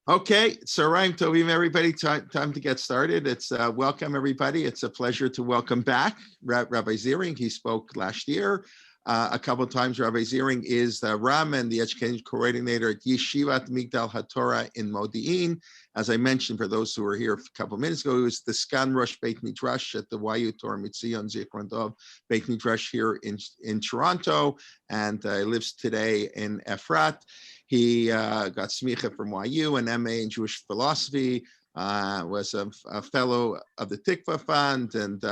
Okay, so Ryan, Tovim, everybody, time to get started. It's welcome, everybody. It's a pleasure to welcome back Rabbi Ziring. He spoke last year a couple of times. Rabbi Ziring is the Ram and the education coordinator at Yeshivat Migdal HaTorah in Modi'in. As I mentioned, for those who were here a couple of minutes ago, he was the Sgan Rosh Beit Midrash at the YU Torah Mitzion Zichron Dov Beit Midrash here in Toronto, and lives today in Efrat. He got smicha from YU, an MA in Jewish philosophy, was a fellow of the Tikva Fund, and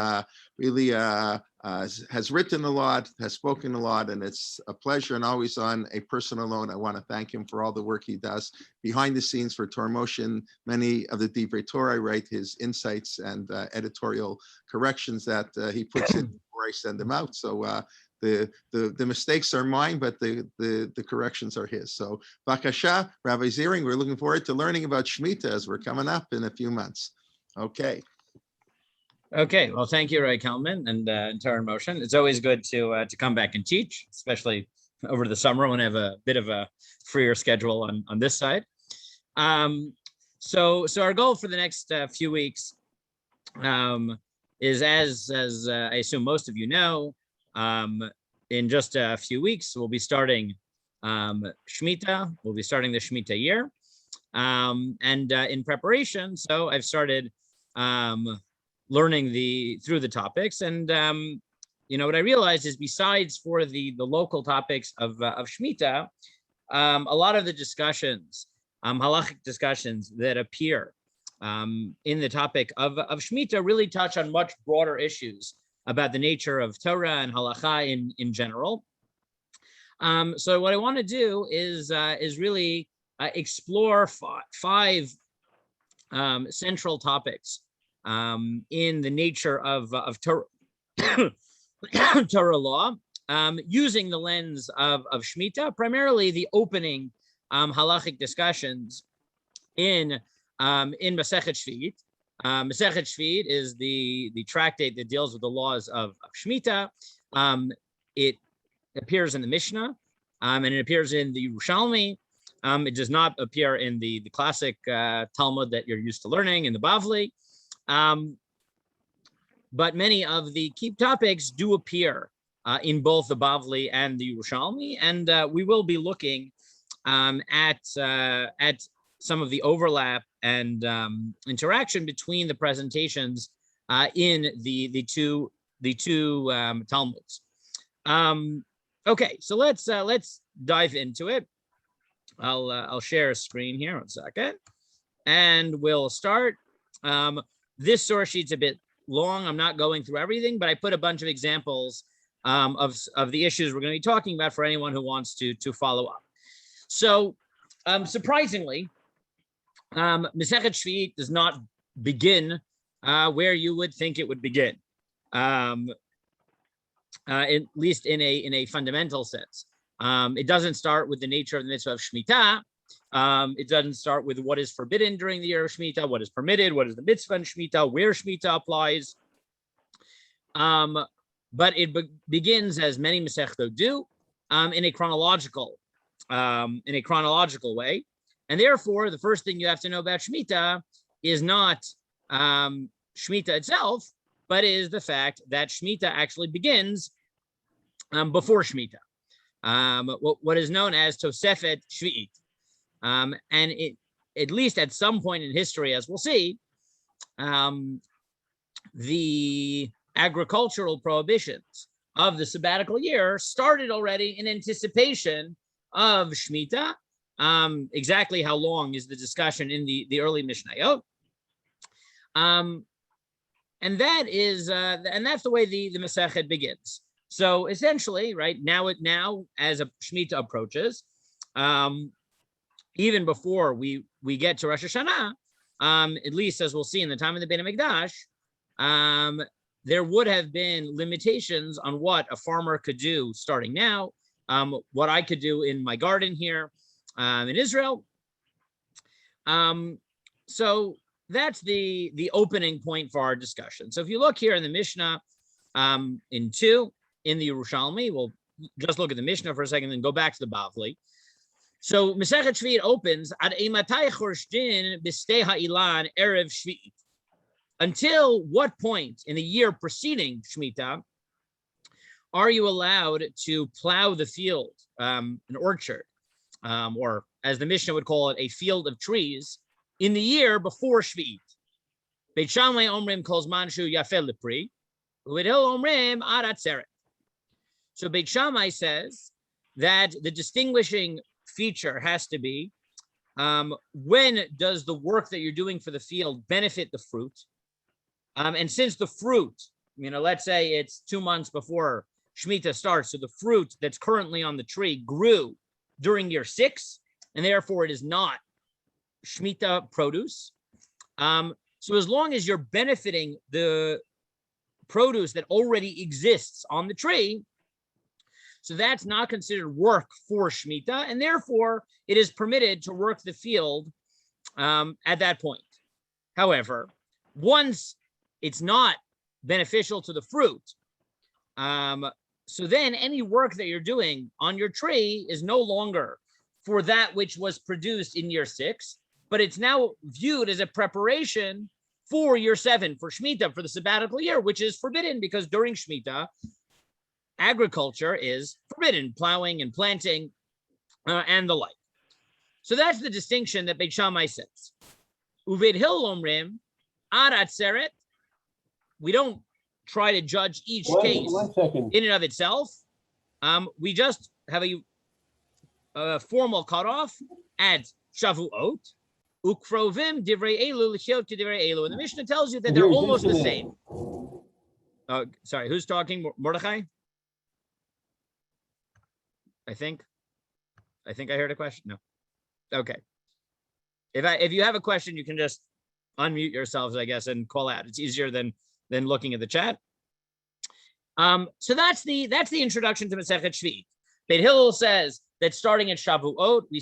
really has written a lot, has spoken a lot, and it's a pleasure. And always on a personal note, I want to thank him for all the work he does behind the scenes for Torah Motion. Many of the Divrei Torah I write his insights and editorial corrections that he puts in before I send them out. So the mistakes are mine, but the corrections are his. So Bakasha, Rabbi Ziring, we're looking forward to learning about Shmitta as we're coming up in a few months. Okay. Okay, well, thank you, Ray Kelman and Torah Motion. It's always good to come back and teach, especially over the summer when I have a bit of a freer schedule on this side. So our goal for the next few weeks is, as I assume most of you know, in just a few weeks, we'll be starting Shmitta. We'll be starting the Shmitta year. And in preparation, so I've started learning through the topics. And, what I realized is, besides for the local topics of Shmitta, a lot of the discussions, halachic discussions that appear in the topic of Shmitta really touch on much broader issues about the nature of Torah and Halacha in general. So what I want to do is really explore five central topics in the nature of Torah, Torah law, using the lens of Shmitta, primarily the opening halachic discussions in Masechet Shvi'it. Masechet Shvi'it is the tractate that deals with the laws of Shmitta. It appears in the Mishnah, and it appears in the Urushalami. It does not appear in the classic Talmud that you're used to learning in the Bavli. But many of the key topics do appear in both the Bavli and the Urushalami, and we will be looking at some of the overlap and interaction between the presentations in the two Talmuds. Okay, so let's dive into it. I'll share a screen here 1 second, and we'll start. This source sheet's a bit long. I'm not going through everything, but I put a bunch of examples of the issues we're going to be talking about for anyone who wants to follow up. So, surprisingly, Masechet Shvi'it does not begin where you would think it would begin, at least in a fundamental sense. It doesn't start with the nature of the mitzvah of Shemitah. It doesn't start with what is forbidden during the year of Shemitah, what is permitted, what is the mitzvah in Shemitah, where Shemitah applies. But it begins, as many Masechtot do, in a chronological way. And therefore, the first thing you have to know about Shmitta is not Shmitta itself, but is the fact that Shmitta actually begins before Shmitta, what is known as Tosefet Shvi'it. And it, at least at some point in history, as we'll see, the agricultural prohibitions of the sabbatical year started already in anticipation of Shmitta. Exactly how long is the discussion in the early Mishnayot, and that is and that's the way the Masechet begins. So essentially, right now as a Shemitah approaches, even before we get to Rosh Hashanah, at least as we'll see in the time of the Beit HaMikdash, there would have been limitations on what a farmer could do starting now, what I could do in my garden here in Israel. So that's the opening point for our discussion. So if you look here in the Mishnah, in the Urushalami, we'll just look at the Mishnah for a second, then go back to the Bavli. So Masechet Shvi'it opens ad eimatay chorshdin b'stei ha'ilan erev Shvi'it. Until what point in the year preceding Shemitah are you allowed to plow the field, an orchard, or as the Mishnah would call it, a field of trees, in the year before Shvi'it? Beit Shammai omrim kol zman shu yafel lepri, u'Beit Hillel omrim ad atzeret. So Beit Shammai says that the distinguishing feature has to be when does the work that you're doing for the field benefit the fruit? And since the fruit, let's say it's 2 months before Shemitah starts, so the fruit that's currently on the tree grew during year 6, and therefore it is not Shemitah produce. So as long as you're benefiting the produce that already exists on the tree, so that's not considered work for Shemitah, and therefore it is permitted to work the field at that point. However, once it's not beneficial to the fruit, so then any work that you're doing on your tree is no longer for that which was produced in year 6, but it's now viewed as a preparation for year 7, for Shemitah, for the sabbatical year, which is forbidden because during Shemitah, agriculture is forbidden, plowing and planting and the like. So that's the distinction that Beit Shammai says. Uved Hillel omrim ad atzeret. We don't try to judge each case in and of itself. We just have a formal cutoff at Shavuot. Ukrovim divrei elu l'chiot divrei elu. And the Mishnah tells you that they're almost the same. Sorry, who's talking? Mordechai? I think I heard a question. No. Okay. If you have a question, you can just unmute yourselves, I guess, and call out. It's easier than looking at the chat. So that's the introduction to Masechet Shvi'it. Beit Hillel says that starting at Shavuot, we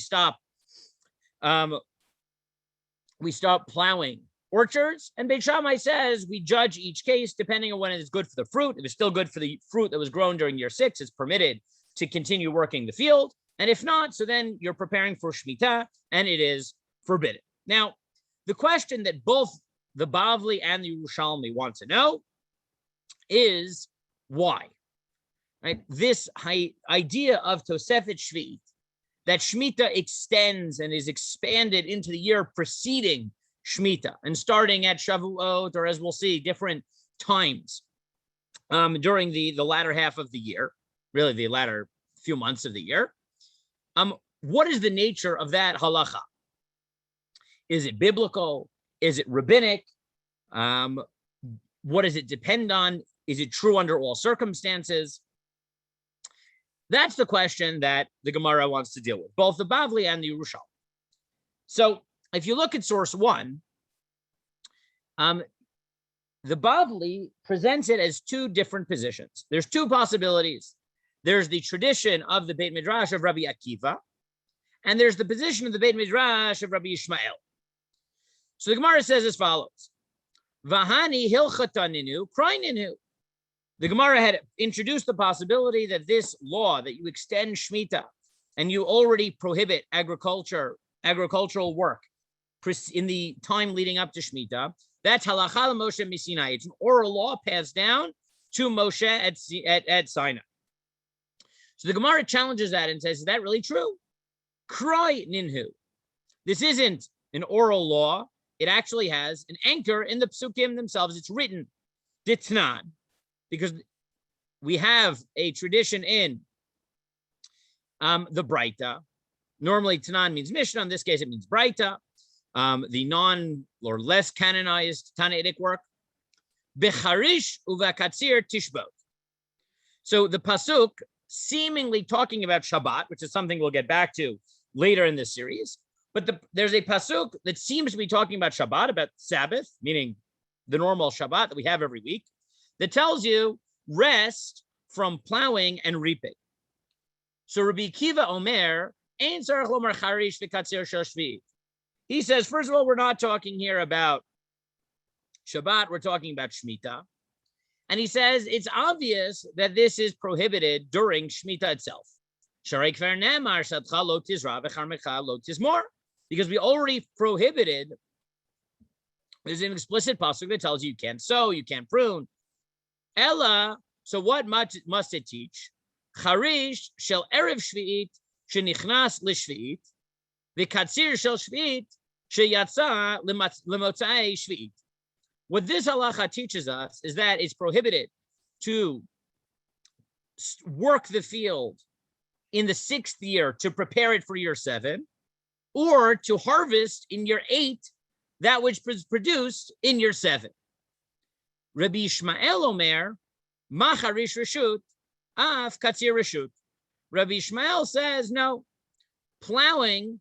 stop plowing orchards, and Beit Shammai says we judge each case depending on when it is good for the fruit. If it's still good for the fruit that was grown during year 6, it's permitted to continue working the field, and if not, so then you're preparing for Shemitah, and it is forbidden. Now, the question that both the Bavli and the Urushalami want to know is why, right? This idea of Tosefet Shvi'it, that Shemitah extends and is expanded into the year preceding Shemitah and starting at Shavuot, or as we'll see, different times during the latter half of the year, really the latter few months of the year. What is the nature of that halacha? Is it biblical? Is it rabbinic? What does it depend on? Is it true under all circumstances? That's the question that the Gemara wants to deal with, both the Bavli and the Urushalami. So if you look at source 1, the Bavli presents it as 2 different positions. There's 2 possibilities. There's the tradition of the Beit Midrash of Rabbi Akiva, and there's the position of the Beit Midrash of Rabbi Ishmael. So the Gemara says as follows: Vahani hilchataninu kraininu. The Gemara had introduced the possibility that this law, that you extend Shemitah and you already prohibit agricultural work in the time leading up to Shemitah, that's halacha Moshe misinai. It's an oral law passed down to Moshe at Sinai. So the Gemara challenges that and says, is that really true? Kroi ninhu. This isn't an oral law. It actually has an anchor in the psukim themselves. It's written, ditnan, because we have a tradition in the Braita. Normally, Tanan means Mishnah. In this case, it means Braita. The non or less canonized Tanaitic work. Becharish uvakatzir tishbot. So the pasuk, seemingly talking about Shabbat, which is something we'll get back to later in this series, but there's a pasuk that seems to be talking about Shabbat, about Sabbath, meaning the normal Shabbat that we have every week, that tells you rest from plowing and reaping. So Rabbi Akiva Omer, Ein tzarich lomar charish v'katzir shel shvi. He says, first of all, we're not talking here about Shabbat, we're talking about Shemitah. And he says it's obvious that this is prohibited during Shemitah itself. Because we already prohibited. There's an explicit pasuk that tells you can't sow, you can't prune. Ella, so what must it teach? Charish shel erev shvi'it shenichnas lishvi'it, v'katzir shel shvi'it sheyatza lemotzai shvi'it. What this halacha teaches us is that it's prohibited to work the field in the 6th year to prepare it for year 7, or to harvest in year 8 that which was produced in year 7. Rabbi Ishmael Omer, Macharish Reshut, Af Katzir Reshut. Rabbi Ishmael says, no, plowing,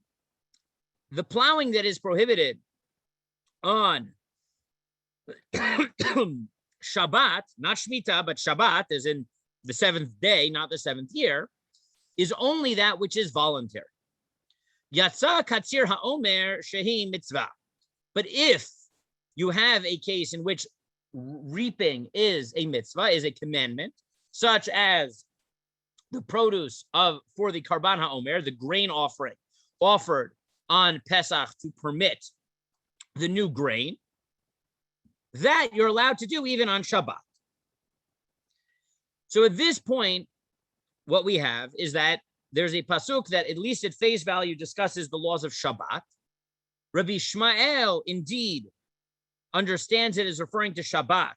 the plowing that is prohibited on Shabbat, not Shmita, but Shabbat, as in the 7th day, not the 7th year, is only that which is voluntary. Yatsa Katzir HaOmer Shehi Mitzvah. But if you have a case in which reaping is a mitzvah, is a commandment, such as the produce for the Karban HaOmer, the grain offering offered on Pesach to permit the new grain, that you're allowed to do even on Shabbat. So at this point, what we have is that there's a pasuk that, at least at face value, discusses the laws of Shabbat. Rabbi Ishmael indeed understands it as referring to Shabbat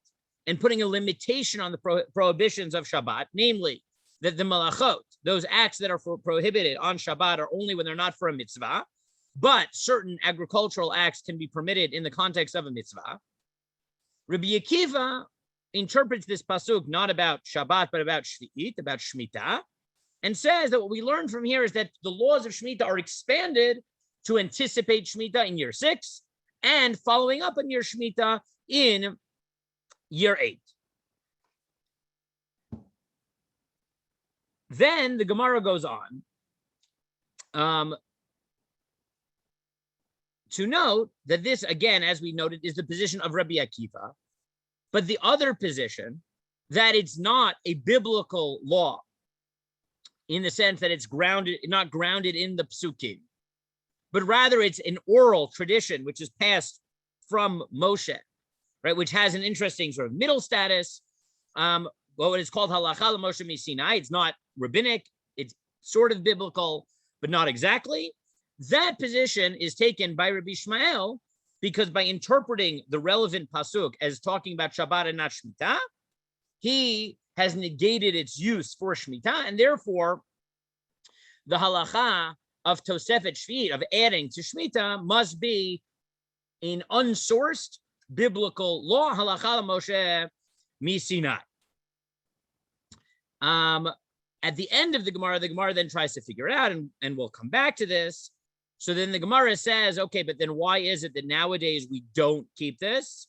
and putting a limitation on the prohibitions of Shabbat, namely that the malachot, those acts that are prohibited on Shabbat, are only when they're not for a mitzvah, but certain agricultural acts can be permitted in the context of a mitzvah. Rabbi Akiva interprets this pasuk not about Shabbat, but about Shvi'it, about Shmita, and says that what we learn from here is that the laws of Shmita are expanded to anticipate Shmita in year 6 and following up on year Shmita in year 8. Then the Gemara goes on to note that this, again, as we noted, is the position of Rabbi Akiva, but the other position, that it's not a biblical law in the sense that it's not grounded in the psukim, but rather it's an oral tradition which is passed from Moshe, right? Which has an interesting sort of middle status. What is called Halacha Moshe Sinai. It's not rabbinic. It's sort of biblical, but not exactly. That position is taken by Rabbi Ishmael because by interpreting the relevant pasuk as talking about Shabbat and not Shmita, he has negated its use for Shmita, and therefore the halacha of Tosefet Shvi'it, of adding to Shmita, must be an unsourced biblical law, Halacha Moshe Sinai. At the end of the Gemara then tries to figure it out, and we'll come back to this. So then the Gemara says, okay, but then why is it that nowadays we don't keep this?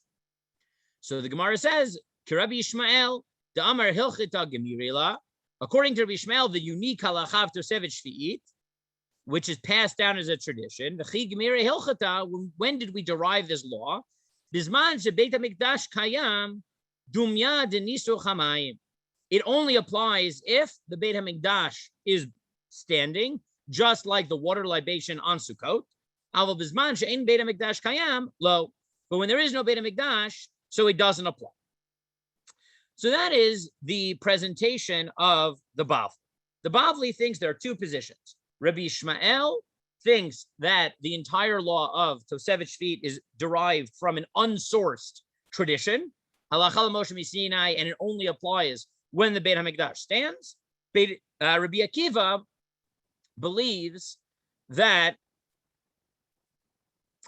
So the Gemara says, Rabbi Ishmael, the Amar Hilchita Gemirila, according to Rabbi Ishmael, the unique halacha of Tosefet Shvi'it, which is passed down as a tradition, when did we derive this law? Bisman Beit HaMikdash Kayam Dumya Denisu Chamayim. It only applies if the Beit HaMikdash is standing, just like the water libation on Sukkot. Aval Bisman She'ein Beit HaMikdash Kayam Lo. But when there is no Beit HaMikdash, so it doesn't apply. So that is the presentation of the Bavli. The Bavli thinks there are two positions. Rabbi Ishmael thinks that the entire law of Tosefet Shvi'it is derived from an unsourced tradition, Halacha Moshe Sinai, and it only applies when the Beit HaMikdash stands. Rabbi Akiva believes that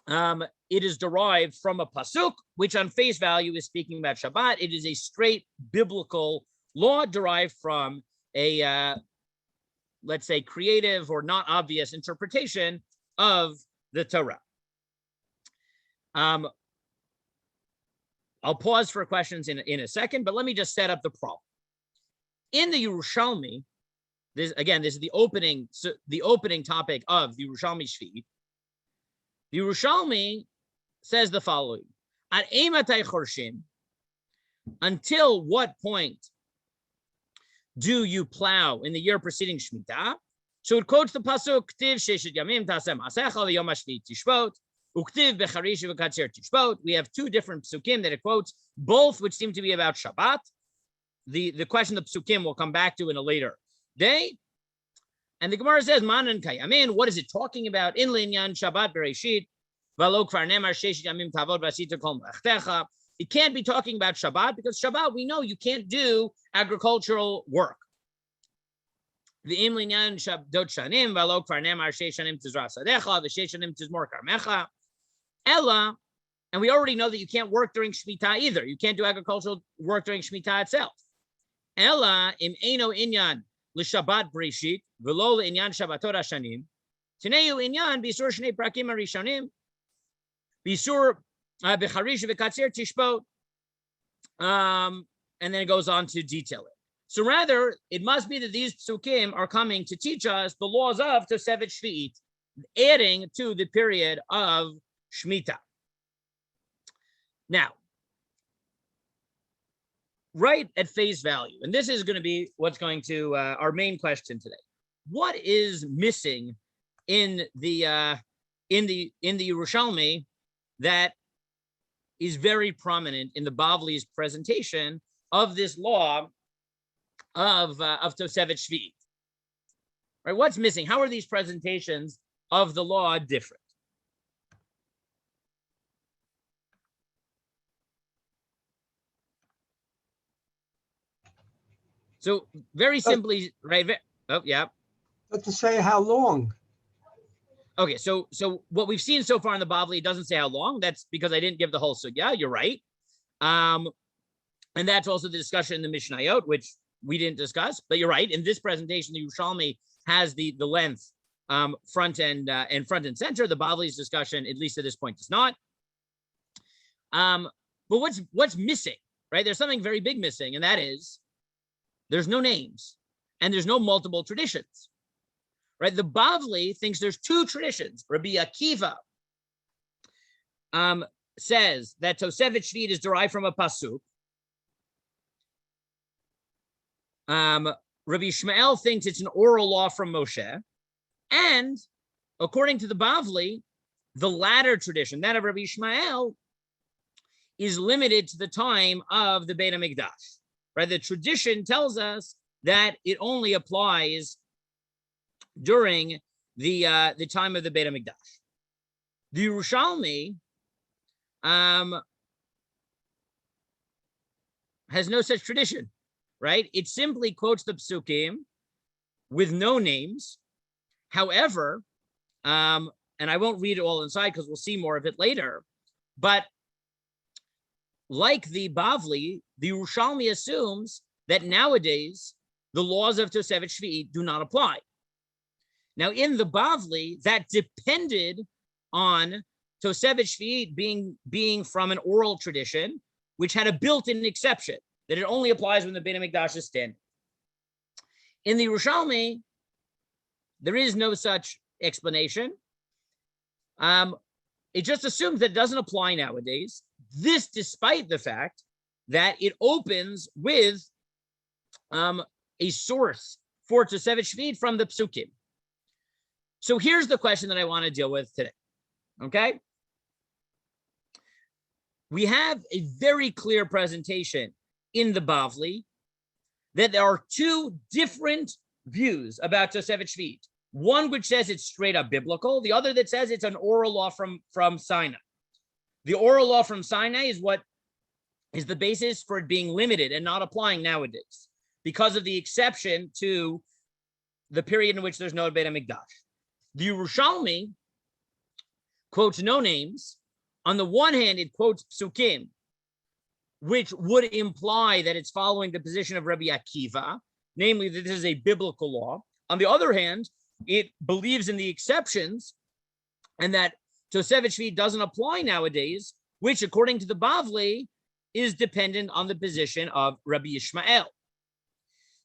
it is derived from a pasuk, which on face value is speaking about Shabbat. It is a straight biblical law derived from a let's say, creative or not obvious interpretation of the Torah. I'll pause for questions in a second, but let me just set up the problem. In the Urushalami, this is the opening topic of the Urushalami Shvi'it. The Urushalami says the following: At Eimatai Chorshim, until what point do you plow in the year preceding Shmita? So it quotes the pasuk, "Ktiv sheshet yamim taseh maasecha liyom hashvi'i tishbot, uktiv becharish v'katzir tishbot." We have two different psukim that it quotes, both which seem to be about Shabbat. The question of psukim we'll come back to in a later day. And the Gemara says, "Manan kayamin." What is it talking about? In linyan Shabbat bereshit, v'lo kvar nemar sheshet yamim tavod v'asita kol melachtecha. It can't be talking about Shabbat because Shabbat, we know you can't do agricultural work. The imlinyan shabdot shanim v'lo kvar nemar sheish shanim tizra sadecha v'sheish shanim tizmor karmecha. Ella, and we already know that you can't work during Shmitta either. You can't do agricultural work during Shmitta itself. Ella im eino inyan l'Shabbat breshit v'lo l'inyan Shabbatot hashanim. Tineu inyan b'isur shnei prakim harishonim b'isur b'charish v'katzir tishbot. And then it goes on to detail it. So rather, it must be that these psukim are coming to teach us the laws of Tosefet Shvi'it, adding to the period of Shmita. Now, right at face value, and this is going to be what's going to our main question today. What is missing in the Urushalami that is very prominent in the Bavli's presentation of this law of Tosefet Shvi'it? Right? What's missing? How are these presentations of the law different? So very simply, right? Oh, yeah. But to say how long? Okay, so what we've seen so far in the Bavli, it doesn't say how long. That's because I didn't give the whole sugya. You're right. And that's also the discussion in the Mishnayot, which we didn't discuss. But you're right. In this presentation, the Urushalami has the length front and center. The Bavli's discussion, at least at this point, does not. But what's missing? Right? There's something very big missing, and that is there's no names and there's no multiple traditions. Right? The Bavli thinks there's two traditions. Rabbi Akiva says that Tosefet Shvi'it is derived from a pasuk. Rabbi Ishmael thinks it's an oral law from Moshe. And according to the Bavli, the latter tradition, that of Rabbi Ishmael, is limited to the time of the Beit HaMikdash. Right? The tradition tells us that it only applies during the time of the Beit HaMikdash. The Urushalami has no such tradition, right? It simply quotes the psukim with no names. However, and I won't read it all inside because we'll see more of it later, but like the Bavli, the Urushalami assumes that nowadays the laws of Tosefet Shvi'it do not apply. Now, in the Bavli, that depended on Tosefet Shvi'it being from an oral tradition, which had a built-in exception, that it only applies when the Beit HaMikdash is standing. In the Urushalami, there is no such explanation. It just assumes that it doesn't apply nowadays. This despite the fact that it opens with a source for Tosefet Shvi'it from the psukim. So here's the question that I want to deal with today, okay? We have a very clear presentation in the Bavli that there are two different views about Tosefet Shvi'it. One which says it's straight up biblical, the other that says it's an oral law from Sinai. The oral law from Sinai is what is the basis for it being limited and not applying nowadays because of the exception to the period in which there's no Beit HaMikdash. The Urushalami quotes no names. On the one hand, it quotes psukim, which would imply that it's following the position of Rabbi Akiva, namely that this is a biblical law. On the other hand, it believes in the exceptions and that Tosefet Shvi'it doesn't apply nowadays, which, according to the Bavli, is dependent on the position of Rabbi Ishmael.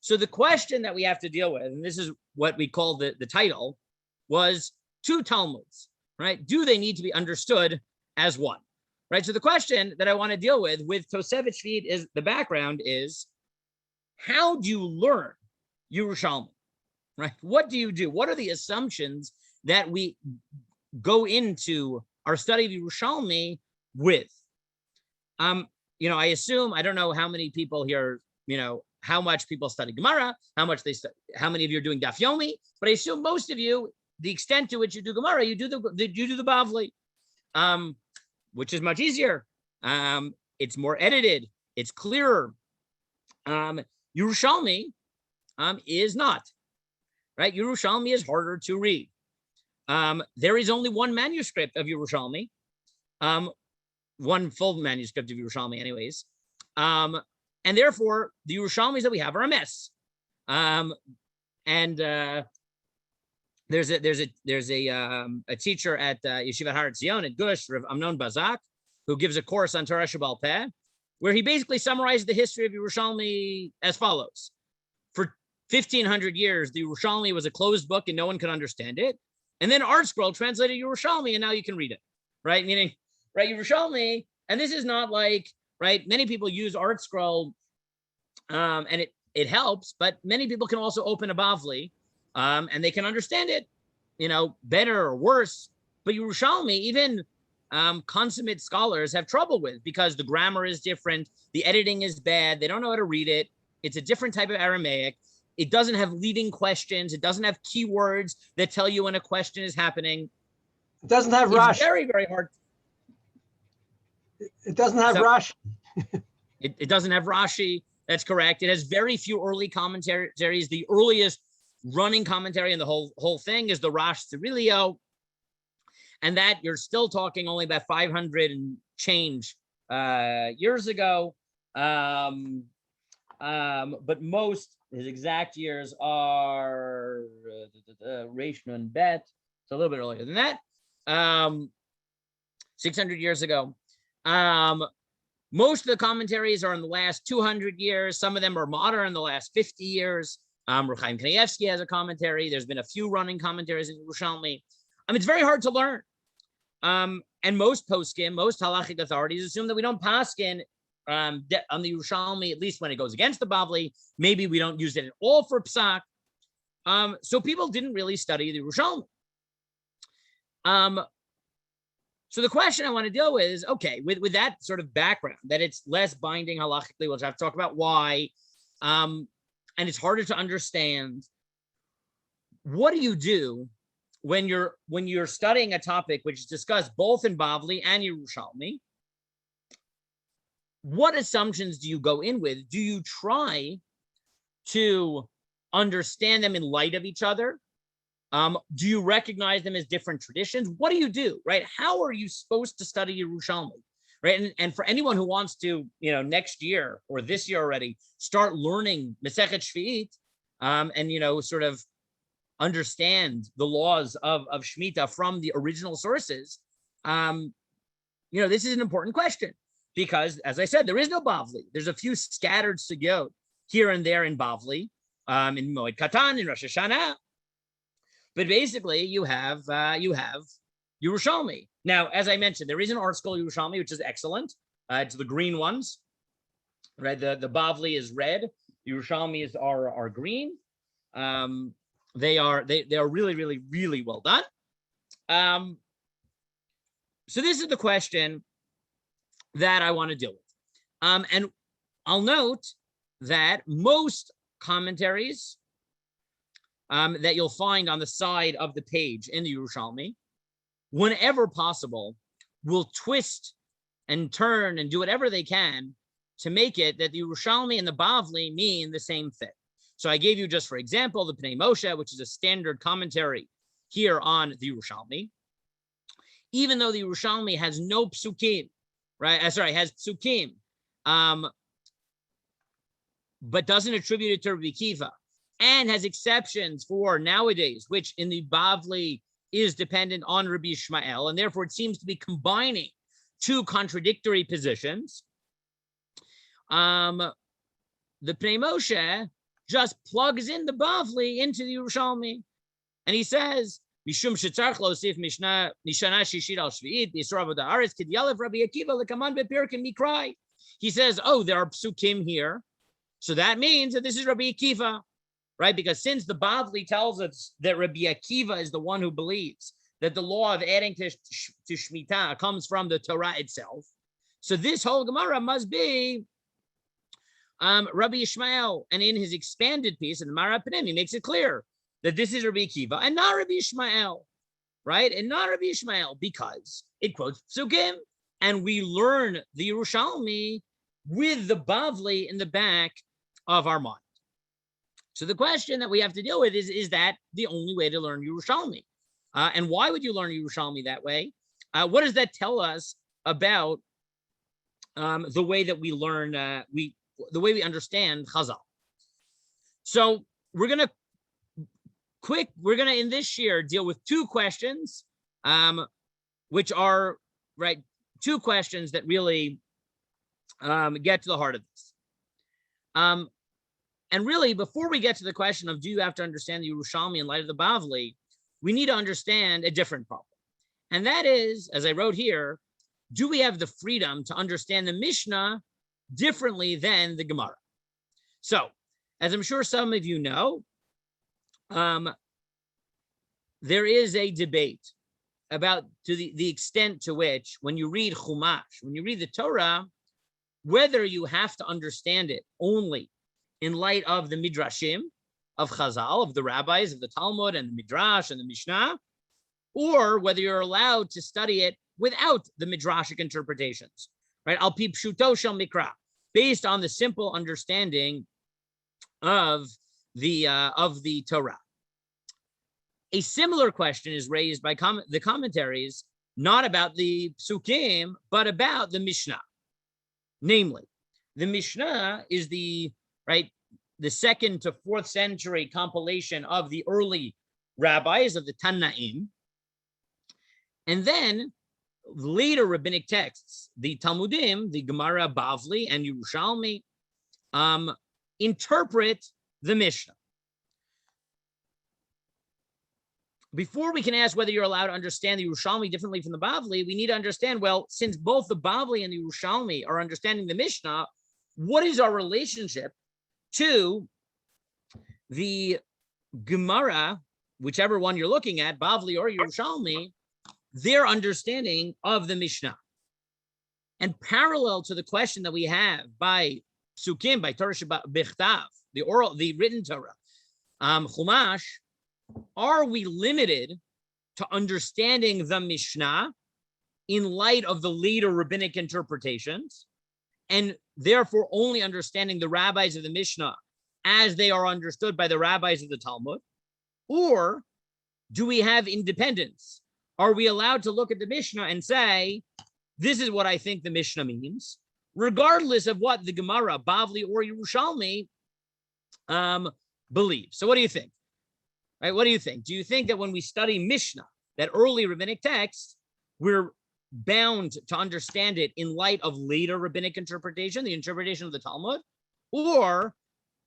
So the question that we have to deal with, and this is what we call the title, was two Talmuds, right? Do they need to be understood as one, right? So the question that I want to deal with Tosefet Shvi'it is the background is, how do you learn Urushalami? right? What do you do? What are the assumptions that we go into our study of Urushalmi with? I assume, I don't know how many people here, how much people study Gemara, how many of you are doing Daf Yomi, but I assume most of you, the extent to which you do Gemara, you do the Bavli, which is much easier. It's more edited, it's clearer. Urushalmi is not, right? Urushalmi is harder to read. There is only one manuscript of Urushalmi, one full manuscript of Urushalmi anyways. And therefore, the Urushalmis that we have are a mess. There's a teacher at Yeshivat Har Zion at Gush, Rav Amnon Bazak, who gives a course on Torah Shebal Peh, where he basically summarized the history of Urushalmi as follows. For 1,500 years, the Urushalmi was a closed book and no one could understand it. And then Art Scroll translated Urushalmi and now you can read it, right? Meaning, right, Urushalmi, and this is not like, right, many people use Art Scroll and it helps, but many people can also open a Bavli and they can understand it, better or worse. But Urushalmi, even consummate scholars have trouble with because the grammar is different, the editing is bad, they don't know how to read it. It's a different type of Aramaic. It doesn't have leading questions. It doesn't have keywords that tell you when a question is happening. It doesn't have Rashi. It's very, very hard. It doesn't have Rashi. It doesn't have Rashi. That's correct. It has very few early commentaries. The earliest running commentary in the whole thing is the Rosh Cirilio. And that you're still talking only about 500 and change years ago. But most, his exact years are Rishon and Bet. It's a little bit earlier than that. 600 years ago. Most of the commentaries are in the last 200 years. Some of them are modern in the last 50 years. Ruchaim Kanievsky has a commentary. There's been a few running commentaries in Yerushalmi. It's very hard to learn. And most poskim, most halachic authorities assume that we don't paskin on the Urushalmi, at least when it goes against the Bavli. Maybe we don't use it at all for psak. So people didn't really study the Urushalmi. So the question I want to deal with is, okay, with that sort of background, that it's less binding halachically, we'll have to talk about why, and it's harder to understand. What do you do when you're studying a topic which is discussed both in Bavli and Yerushalmi? What assumptions do you go in with? Do you try to understand them in light of each other? Do you recognize them as different traditions? What do you do, right? How are you supposed to study Yerushalmi, right? And for anyone who wants to, next year or this year already, start learning Masechet Shvi'it, and, sort of understand the laws of Shmitta from the original sources, this is an important question because, as I said, there is no Bavli. There's a few scattered sugyot here and there in Bavli, in Moed Katan, in Rosh Hashanah. But basically, you have Yerushalmi. Now, as I mentioned, there is an art school Yerushalmi, which is excellent. It's the green ones, right? The Bavli is red. Yerushalmi are green. They are really, really, really well done. So this is the question that I want to deal with. And I'll note that most commentaries that you'll find on the side of the page in the Urushalmi, whenever possible, will twist and turn and do whatever they can to make it that the Urushalmi and the Bavli mean the same thing. So I gave you, just for example, the Pnei Moshe, which is a standard commentary here on the Urushalmi. Even though the Urushalmi has no psukim, right? Has psukim, but doesn't attribute it to Rabbi Kiva, and has exceptions for nowadays, which in the Bavli is dependent on Rabbi Ishmael, and therefore it seems to be combining two contradictory positions. The Pnei Moshe just plugs in the Bavli into the Urushalmi, and he says, "Mishum shetzarch losif Mishnah nishana shishit al shvi'it b'yisur avodah haaretz k'dyalev Rabbi Akiva lekaman bepirkim mikrai." He says, "Oh, there are psukim here, so that means that this is Rabbi Akiva." right? Because since the Bavli tells us that Rabbi Akiva is the one who believes that the law of adding to Shmitta comes from the Torah itself, so this whole Gemara must be Rabbi Ishmael. And in his expanded piece in the Mara Panim, he makes it clear that this is Rabbi Akiva and not Rabbi Ishmael, right? And not Rabbi Ishmael, because it quotes Psukim, and we learn the Urushalami with the Bavli in the back of our mind. So the question that we have to deal with is that the only way to learn Urushalami? And why would you learn Urushalami that way? What does that tell us about the way that we learn, the way we understand Chazal? So we're gonna in this year deal with two questions, which are two questions that really get to the heart of this. And really, before we get to the question of do you have to understand the Urushalami in light of the Bavli, we need to understand a different problem. And that is, as I wrote here, do we have the freedom to understand the Mishnah differently than the Gemara? So, as I'm sure some of you know, there is a debate about to the extent to which, when you read Chumash, when you read the Torah, whether you have to understand it only in light of the Midrashim of Chazal, of the rabbis, of the Talmud and the Midrash and the Mishnah, or whether you're allowed to study it without the Midrashic interpretations, right? Al pi pshuto shel mikra, based on the simple understanding of the Torah. A similar question is raised by the commentaries, not about the Psukim, but about the Mishnah. Namely, the Mishnah is the 2nd to 4th century compilation of the early rabbis, of the Tannaim. And then later rabbinic texts, the Talmudim, the Gemara, Bavli, and Urushalami, interpret the Mishnah. Before we can ask whether you're allowed to understand the Urushalami differently from the Bavli, we need to understand, well, since both the Bavli and the Urushalami are understanding the Mishnah, what is our relationship to the Gemara, whichever one you're looking at, Bavli or Urushalami, their understanding of the Mishnah? And parallel to the question that we have by Psukim, by Torah Bechtav, the written Torah, Chumash, are we limited to understanding the Mishnah in light of the later rabbinic interpretations, and therefore only understanding the rabbis of the Mishnah as they are understood by the rabbis of the Talmud? Or do we have independence? Are we allowed to look at the Mishnah and say, this is what I think the Mishnah means, regardless of what the Gemara, Bavli, or Urushalami believe? So what do you think? Right? What do you think? Do you think that when we study Mishnah, that early rabbinic text, we're bound to understand it in light of later rabbinic interpretation, the interpretation of the Talmud? Or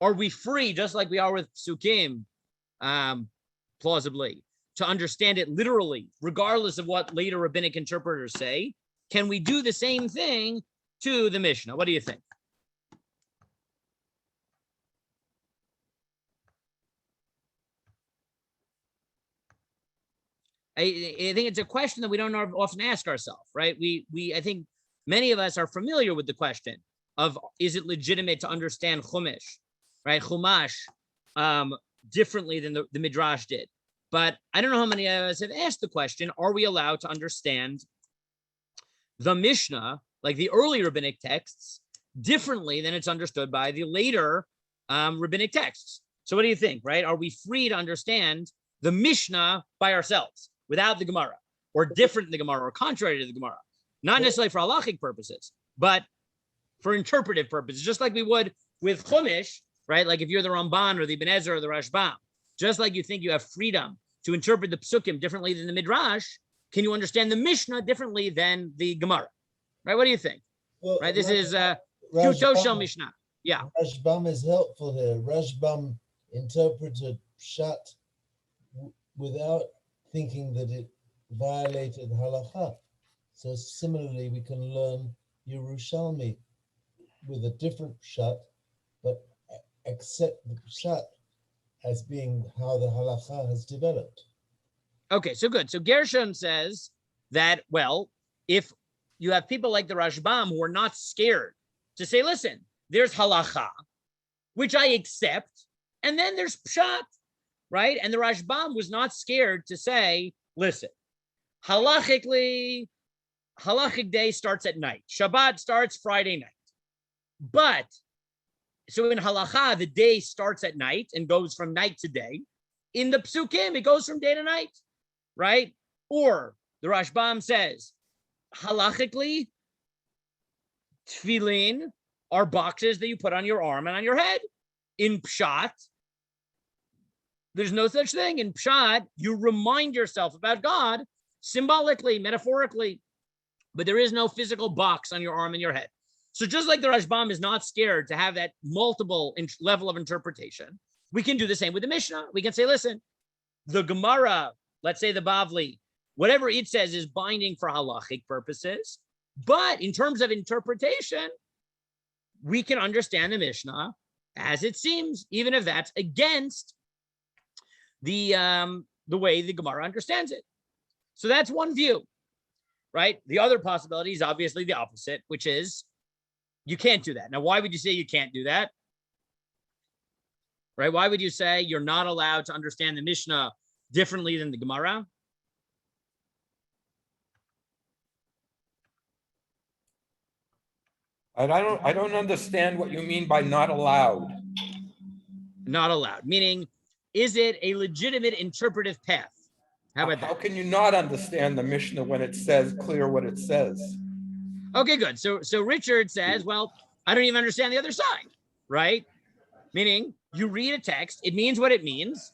are we free, just like we are with Psukim, plausibly, to understand it literally, regardless of what later rabbinic interpreters say? Can we do the same thing to the Mishnah? What do you think? I think it's a question that we don't often ask ourselves, right? I think many of us are familiar with the question of, is it legitimate to understand Chumash, right? Chumash differently than the Midrash did. But I don't know how many of us have asked the question, are we allowed to understand the Mishnah, like the early rabbinic texts, differently than it's understood by the later rabbinic texts? So what do you think, right? Are we free to understand the Mishnah by ourselves, without the Gemara, or different than the Gemara, or contrary to the Gemara? Not necessarily for halachic purposes, but for interpretive purposes, just like we would with Chumash, right? Like if you're the Ramban or the Ibn Ezra or the Rashbam, just like you think you have freedom to interpret the Psukim differently than the Midrash, can you understand the Mishnah differently than the Gemara? Right? What do you think? Well, right? This is Pshuto Shel Mishnah. Yeah. Rashbam is helpful here. Rashbam interpreted Pshat without thinking that it violated Halacha. So similarly, we can learn Urushalami with a different Pshat, but accept the Pshat as being how the halacha has developed. Okay, so good. So Gershon says that, well, if you have people like the Rashbam who are not scared to say, listen, there's halacha, which I accept, and then there's pshat, right? And the Rashbam was not scared to say, listen, halachically, halachic day starts at night. Shabbat starts Friday night. But, so in halacha, the day starts at night and goes from night to day. In the psukim, it goes from day to night, right? Or the Rashbam says, halachically, tefillin are boxes that you put on your arm and on your head. In pshat, there's no such thing. In pshat, you remind yourself about God symbolically, metaphorically, but there is no physical box on your arm and your head. So just like the Rashbam is not scared to have that multiple level of interpretation, we can do the same with the Mishnah. We can say, listen, the Gemara, let's say the Bavli, whatever it says is binding for halachic purposes, but in terms of interpretation, we can understand the Mishnah as it seems, even if that's against the way the Gemara understands it. So that's one view, right? The other possibility is obviously the opposite, which is you can't do that. Now, why would you say you can't do that? Right? Why would you say you're not allowed to understand the Mishnah differently than the Gemara? I don't understand what you mean by not allowed. Not allowed, meaning, is it a legitimate interpretive path? How about How that? can you not understand the Mishnah when it says clear what it says? Okay, good. So Richard says, well, I don't even understand the other side, right? Meaning, you read a text, it means what it means,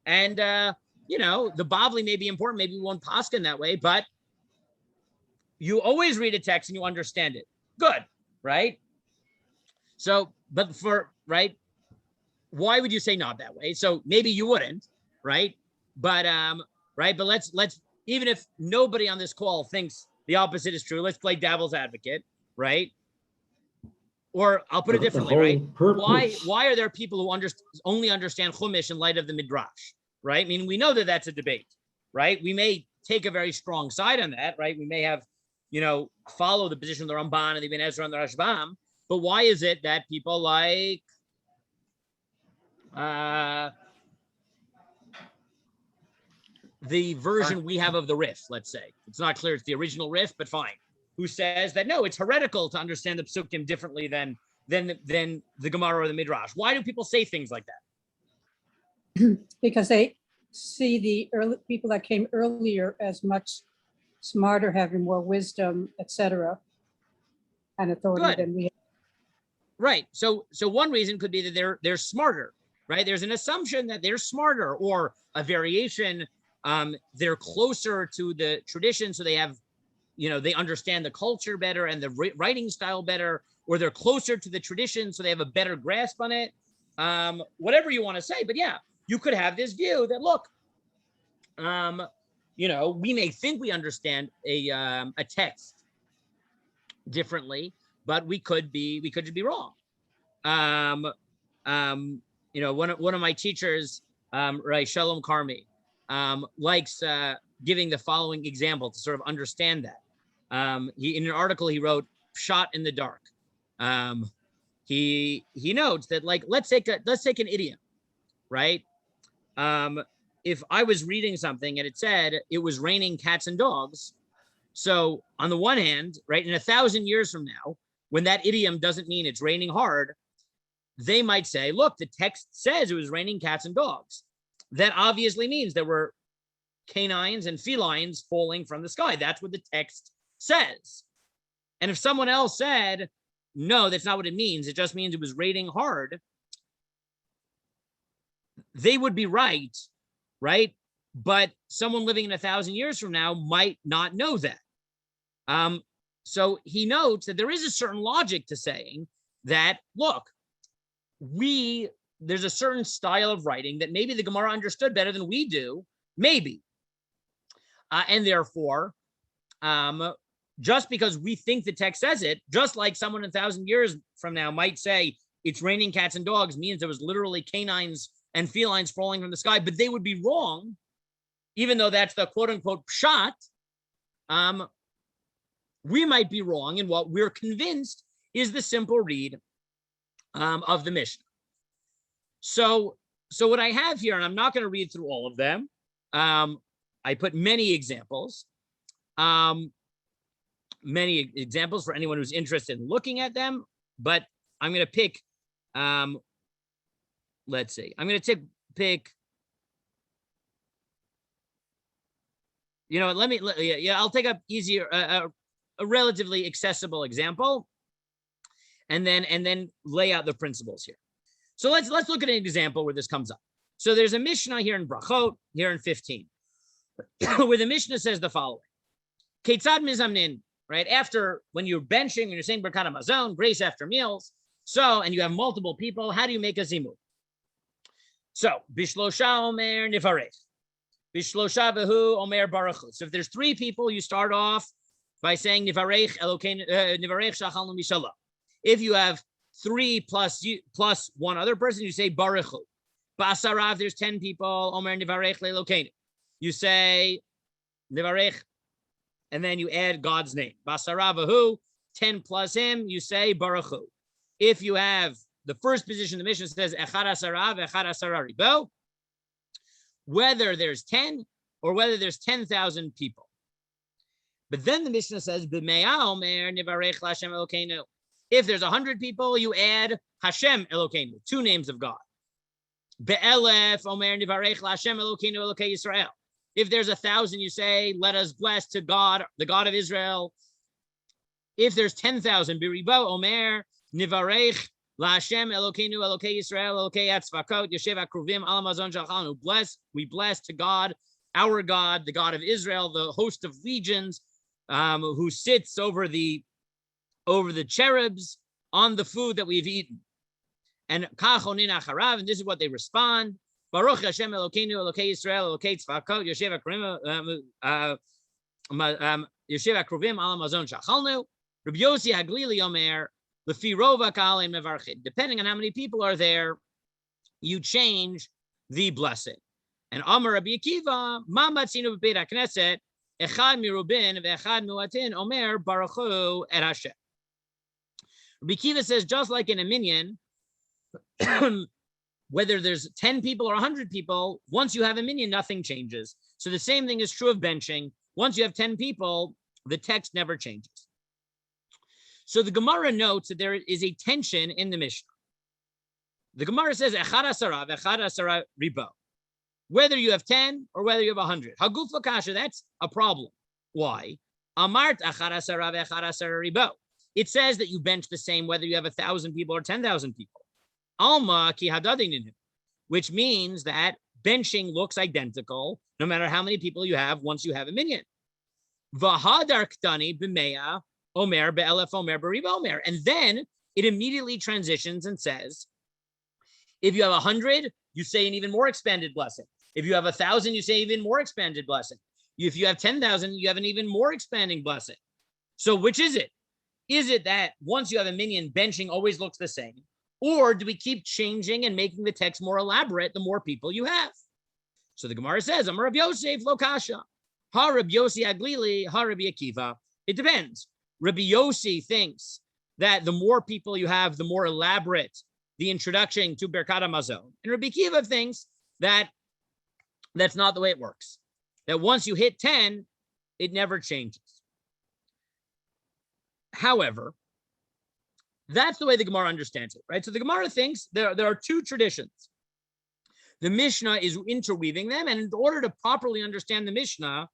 and the Bavli may be important, maybe we won't paskin that way, but you always read a text and you understand it. Good, right? So, but why would you say not that way? So maybe you wouldn't, right? But but let's even if nobody on this call thinks the opposite is true, let's play devil's advocate, right? Or I'll put it differently, right? Why are there people who only understand Chumash in light of the Midrash, right? I mean, we know that that's a debate, right? We may take a very strong side on that, right? We may have, follow the position of the Ramban and the Ibn Ezra and the Rashbam, but why is it that people like the version we have of the Rif, let's say, it's not clear it's the original Rif, but fine, who says that no, it's heretical to understand the Psukim differently than the Gemara or the Midrash? Why do people say things like that? Because they see the early people that came earlier as much smarter, having more wisdom, etc., and authority than we have. Right. So one reason could be that they're smarter, right? There's an assumption that they're smarter, or a variation. They're closer to the tradition, so they have, they understand the culture better and the writing style better, or they're closer to the tradition, so they have a better grasp on it. Whatever you want to say, but yeah, you could have this view that, look, we may think we understand a text differently, but we could just be wrong. One of my teachers, Rabbi Shalom Karmi, likes giving the following example to sort of understand that. He, in an article he wrote, "Shot in the dark." He notes that, like, let's take an idiom, right? If I was reading something and it said it was raining cats and dogs, so on the one hand, right, in 1,000 years from now, when that idiom doesn't mean it's raining hard, they might say, look, the text says it was raining cats and dogs. That obviously means there were canines and felines falling from the sky. That's what the text says. And if someone else said, no, that's not what it means, it just means it was raining hard, they would be right? But someone living in 1,000 years from now might not know that. So he notes that there is a certain logic to saying that, look, there's a certain style of writing that maybe the Gemara understood better than we do, maybe. And therefore, just because we think the text says it, just like someone 1,000 years from now might say it's raining cats and dogs means there was literally canines and felines falling from the sky, but they would be wrong, even though that's the quote unquote pshat. We might be wrong in what we're convinced is the simple read of the Mishnah. So what I have here, and I'm not going to read through all of them. I put many examples for anyone who's interested in looking at them, but I'm going to pick, let's see, I'm going to pick, you know, I'll take a easier, a relatively accessible example, and then lay out the principles here. So let's look at an example where this comes up. So there's a Mishnah here in Brachot, here in 15, where the Mishnah says the following: Ketzad mizamnin, right? After, when you're benching, when you're saying Birkat Hamazon, grace after meals, so, and you have multiple people, how do you make a zimur? So, Bishlosha Omer Nivarech. Bishlosha Behu Omer Baruchu. So if there's 3 people, you start off by saying Nivarech Elokeinu, Nivarech Shachalnu Mishallah. If you have 3 plus 1 other person, you say Baruchu. Basarav, there's 10 people, Omer Nivarech Lelokeinu. You say Nivarech, and then you add God's name. Basaravahu, 10 plus him, you say Baruchu. If you have the first position, the Mishnah says Echad Asarav, Echad Asararibo, whether there's 10 or whether there's 10,000 people. But then the Mishnah says B'me'ah Omer Nivarech Lashem Elokeinu. If there's 100 people, you add Hashem Elokeinu, 2 names of God. Be'elef Omer Nivarech Lashem Elokeinu Elokei Yisrael. If there's 1,000, you say, let us bless to God, the God of Israel. If there's 10,000, Biribo Omer Nivarech LaHashem Elokeinu Elokei Yisrael Elokei Atzvakot Yoshev Akruvim Al Hamazon Shalchanu. We bless to God, our God, the God of Israel, the host of legions, who sits over the cherubs on the food that we've eaten. And Kachonin Acharav, and this is what they respond. Baruch Hashem Elokeinu Elokei Yisrael Elokei Tzvakot Yoshev Akruvim Al Hamazon Shalchanu. Rabbi Yossi Haglili Omer Lefi Rova Ka'alein Mevarchin. Depending on how many people are there, you change the blessing. And Amar Rabbi Akiva Ma Matzinu B'Beit HaKnesset Echad Mirubin Ve'Echad Muatin Omer Baruchu Et Hashem. Rabbi Akiva says, just like in a minyan, whether there's 10 people or 100 people, once you have a minyan, nothing changes. So the same thing is true of benching. Once you have 10 people, the text never changes. So the Gemara notes that there is a tension in the Mishnah. The Gemara says, Echad Asara Ribo. Whether you have 10 or whether you have 100. Haguf Lakasha, that's a problem. Why? Amart Echad Asara Ve'Echad Asara Ribo. It says that you bench the same whether you have 1,000 people or 10,000 people. Alma ki hadadin, which means that benching looks identical no matter how many people you have once you have a minyan. V'hadar ktani b'meya omer be'elef omer b'riba omer. And then it immediately transitions and says, if you have 100, you say an even more expanded blessing. If you have 1,000, you say even more expanded blessing. If you have 10,000, you have an even more expanding blessing. So which is it? Is it that once you have a minyan, benching always looks the same? Or do we keep changing and making the text more elaborate the more people you have? So the Gemara says, Amar Rabbi Yosef lo kasha. Ha Rabbi Yossi Aglili, ha Rabbi Akiva. It depends. Rabbi Yossi thinks that the more people you have, the more elaborate the introduction to Birkat Hamazon. And Rabbi Akiva thinks that that's not the way it works. That once you hit 10, it never changes. However, that's the way the Gemara understands it, right? So the Gemara thinks there are 2 traditions. The Mishnah is interweaving them, and in order to properly understand the Mishnah,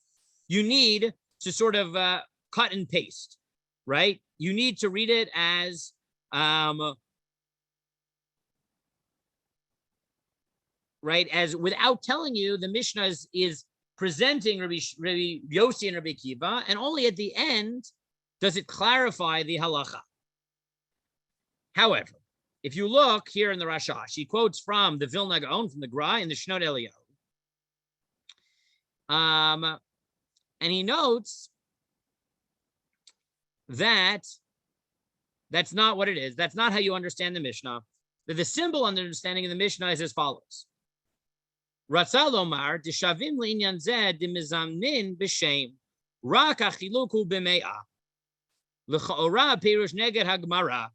you need to sort of cut and paste, right? You need to read it as right, as without telling you, the Mishnah is presenting Rabbi Yossi and Rabbi Akiva, and only at the end does it clarify the halacha. However, if you look here in the Rashash, he quotes from the Vilna Gaon, from the Gra, in the Shnot Eliyahu. And he notes that that's not what it is. That's not how you understand the Mishnah. That the simple understanding of the Mishnah is as follows. Ratzah lomar deshavim le'inyan zeh demizamnin b'shem rak achiluku b'me'ah l'chaora perush neged hagmara.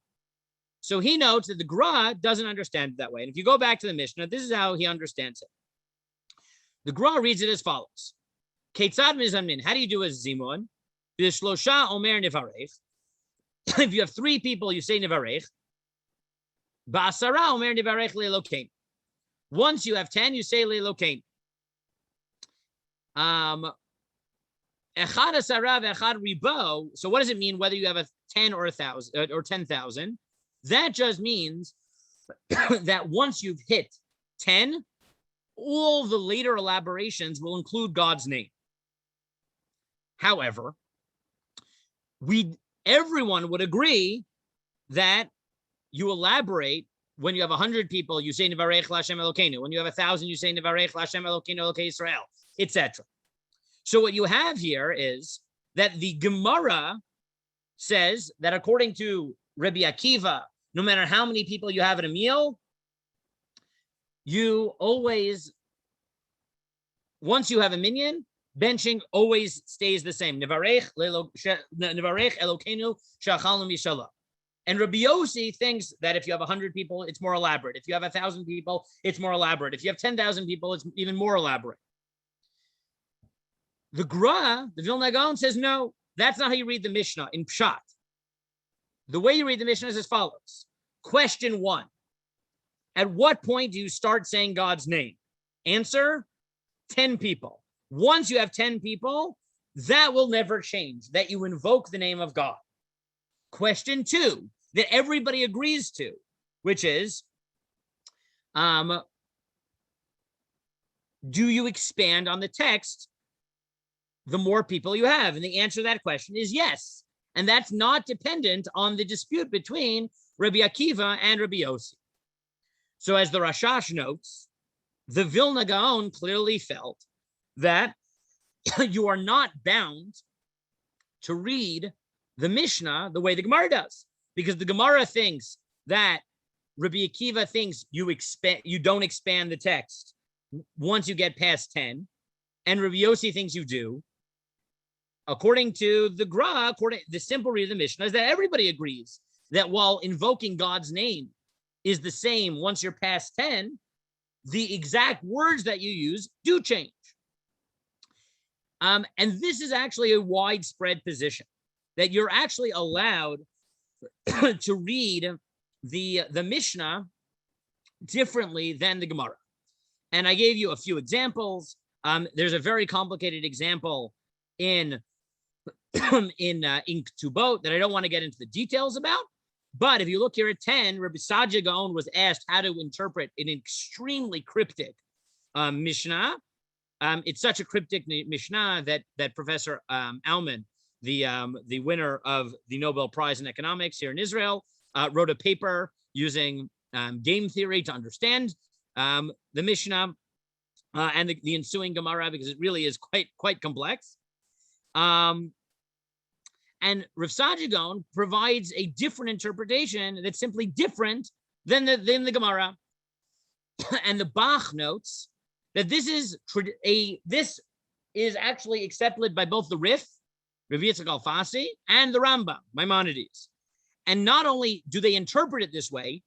So he notes that the Gra doesn't understand it that way. And if you go back to the Mishnah, this is how he understands it. The Gra reads it as follows. Ketzad mizamnin. How do you do a zimun? B'shlosha omer nivarech. If you have 3 people, you say nivarech. Ba'asara omer nivarech le'elokein. Once you have 10, you say le'elokein. Echad asara ve'echad ribo. So what does it mean whether you have a 10 or 1,000 or 10,000? That just means that once you've hit 10, all the later elaborations will include God's name. However, everyone would agree that you elaborate when you have 100 people, you say Nevarech Lashem Elokeinu. When you have 1,000, you say Nevarech Lashem Elokeinu Elokei Israel, etc. So what you have here is that the Gemara says that according to Rabbi Akiva, no matter how many people you have at a meal, you always, once you have a minyan, benching always stays the same. Nevarech Elokeinu Shachalnu Mishalah. And Rabbi Yossi thinks that if you have 100 people, it's more elaborate. If you have 1,000 people, it's more elaborate. If you have 10,000 people, it's even more elaborate. The Gra, the Vilna Gaon, says no, that's not how you read the Mishnah in Pshat. The way you read the Mishnah is as follows. Question 1. At what point do you start saying God's name? Answer, 10 people. Once you have 10 people, that will never change, that you invoke the name of God. Question 2, that everybody agrees to, which is, do you expand on the text the more people you have? And the answer to that question is yes. And that's not dependent on the dispute between Rabbi Akiva and Rabbi Yossi. So as the Rashash notes, the Vilna Gaon clearly felt that you are not bound to read the Mishnah the way the Gemara does, because the Gemara thinks that Rabbi Akiva thinks you don't expand the text once you get past 10, and Rabbi Yossi thinks you do. According to the Gra, the simple read of the Mishnah is that everybody agrees that while invoking God's name is the same once you're past 10, the exact words that you use do change. And this is actually a widespread position, that you're actually allowed to read the Mishnah differently than the Gemara. And I gave you a few examples. There's a very complicated example in Ketubot that I don't want to get into the details about. But if you look here at 10, Rabbi Sadia Gaon was asked how to interpret an extremely cryptic Mishnah. It's such a cryptic Mishnah that Professor Aumann, the winner of the Nobel Prize in Economics here in Israel, wrote a paper using game theory to understand the Mishnah and the ensuing Gemara, because it really is quite complex. And Rav Sadia Gaon provides a different interpretation that's simply different than the Gemara. And the Bach notes that this is actually accepted by both the Rif, Rav Yitzchak Alfasi, and the Rambam, Maimonides. And not only do they interpret it this way,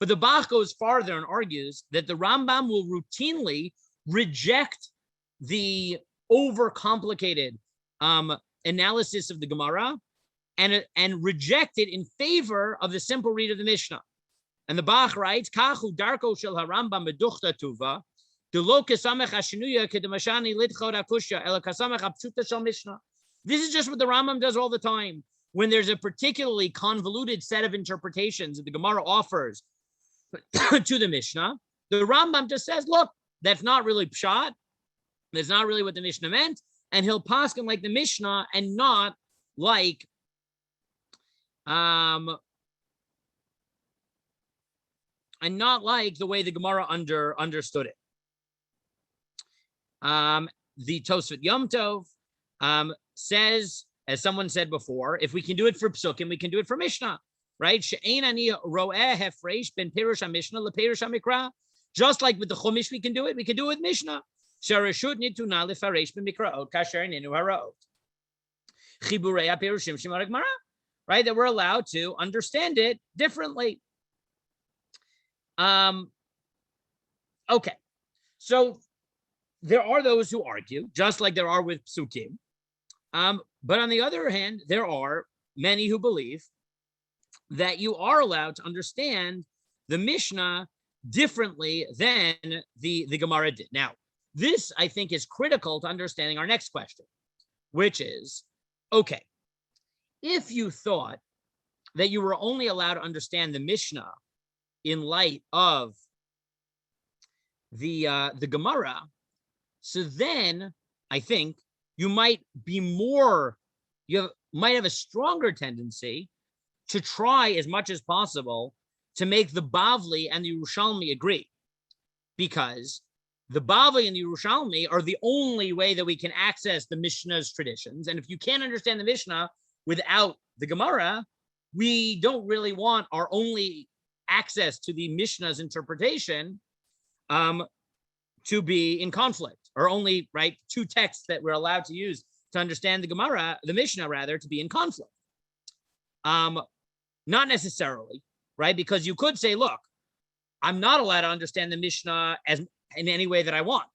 but the Bach goes farther and argues that the Rambam will routinely reject the overcomplicated analysis of the Gemara and reject it in favor of the simple read of the Mishnah. And the Bach writes, Kachu darko shel harambam beduchta tuva, delo kesamech hashinuya kedemashani lidchot akusha ela kasamech apshuta shel Mishnah. This is just what the Rambam does all the time. When there's a particularly convoluted set of interpretations that the Gemara offers to the Mishnah, the Rambam just says, look, that's not really pshat. That's not really what the Mishnah meant. And he'll paskin like the Mishnah and not like the way the Gemara understood it. The Tosfot Yom Tov says, as someone said before, if we can do it for Psukim, we can do it for Mishnah, right? She'ein ani ro'eh hefresh ben perush HaMishnah leperush HaMikra. Just like with the Chumash, we can do it. We can do it with Mishnah. Sharashut nituna lefaresh b'mikraot kasher ninu haraot. Chiburei apirushim shemar Gemara. Right, that we're allowed to understand it differently. Okay, so there are those who argue, just like there are with psukim. But on the other hand, there are many who believe that you are allowed to understand the Mishnah differently than the Gemara did. Now, this, I think, is critical to understanding our next question, which is, okay, if you thought that you were only allowed to understand the Mishnah in light of the Gemara, so then I think you might be more, might have a stronger tendency to try as much as possible to make the Bavli and the Urushalami agree, because the Bavli and the Urushalami are the only way that we can access the Mishnah's traditions. And if you can't understand the Mishnah without the Gemara, we don't really want our only access to the Mishnah's interpretation to be in conflict, or only, right, two texts that we're allowed to use to understand the Gemara, the Mishnah rather, to be in conflict. Not necessarily, right? Because you could say, look, I'm not allowed to understand the Mishnah as in any way that I want,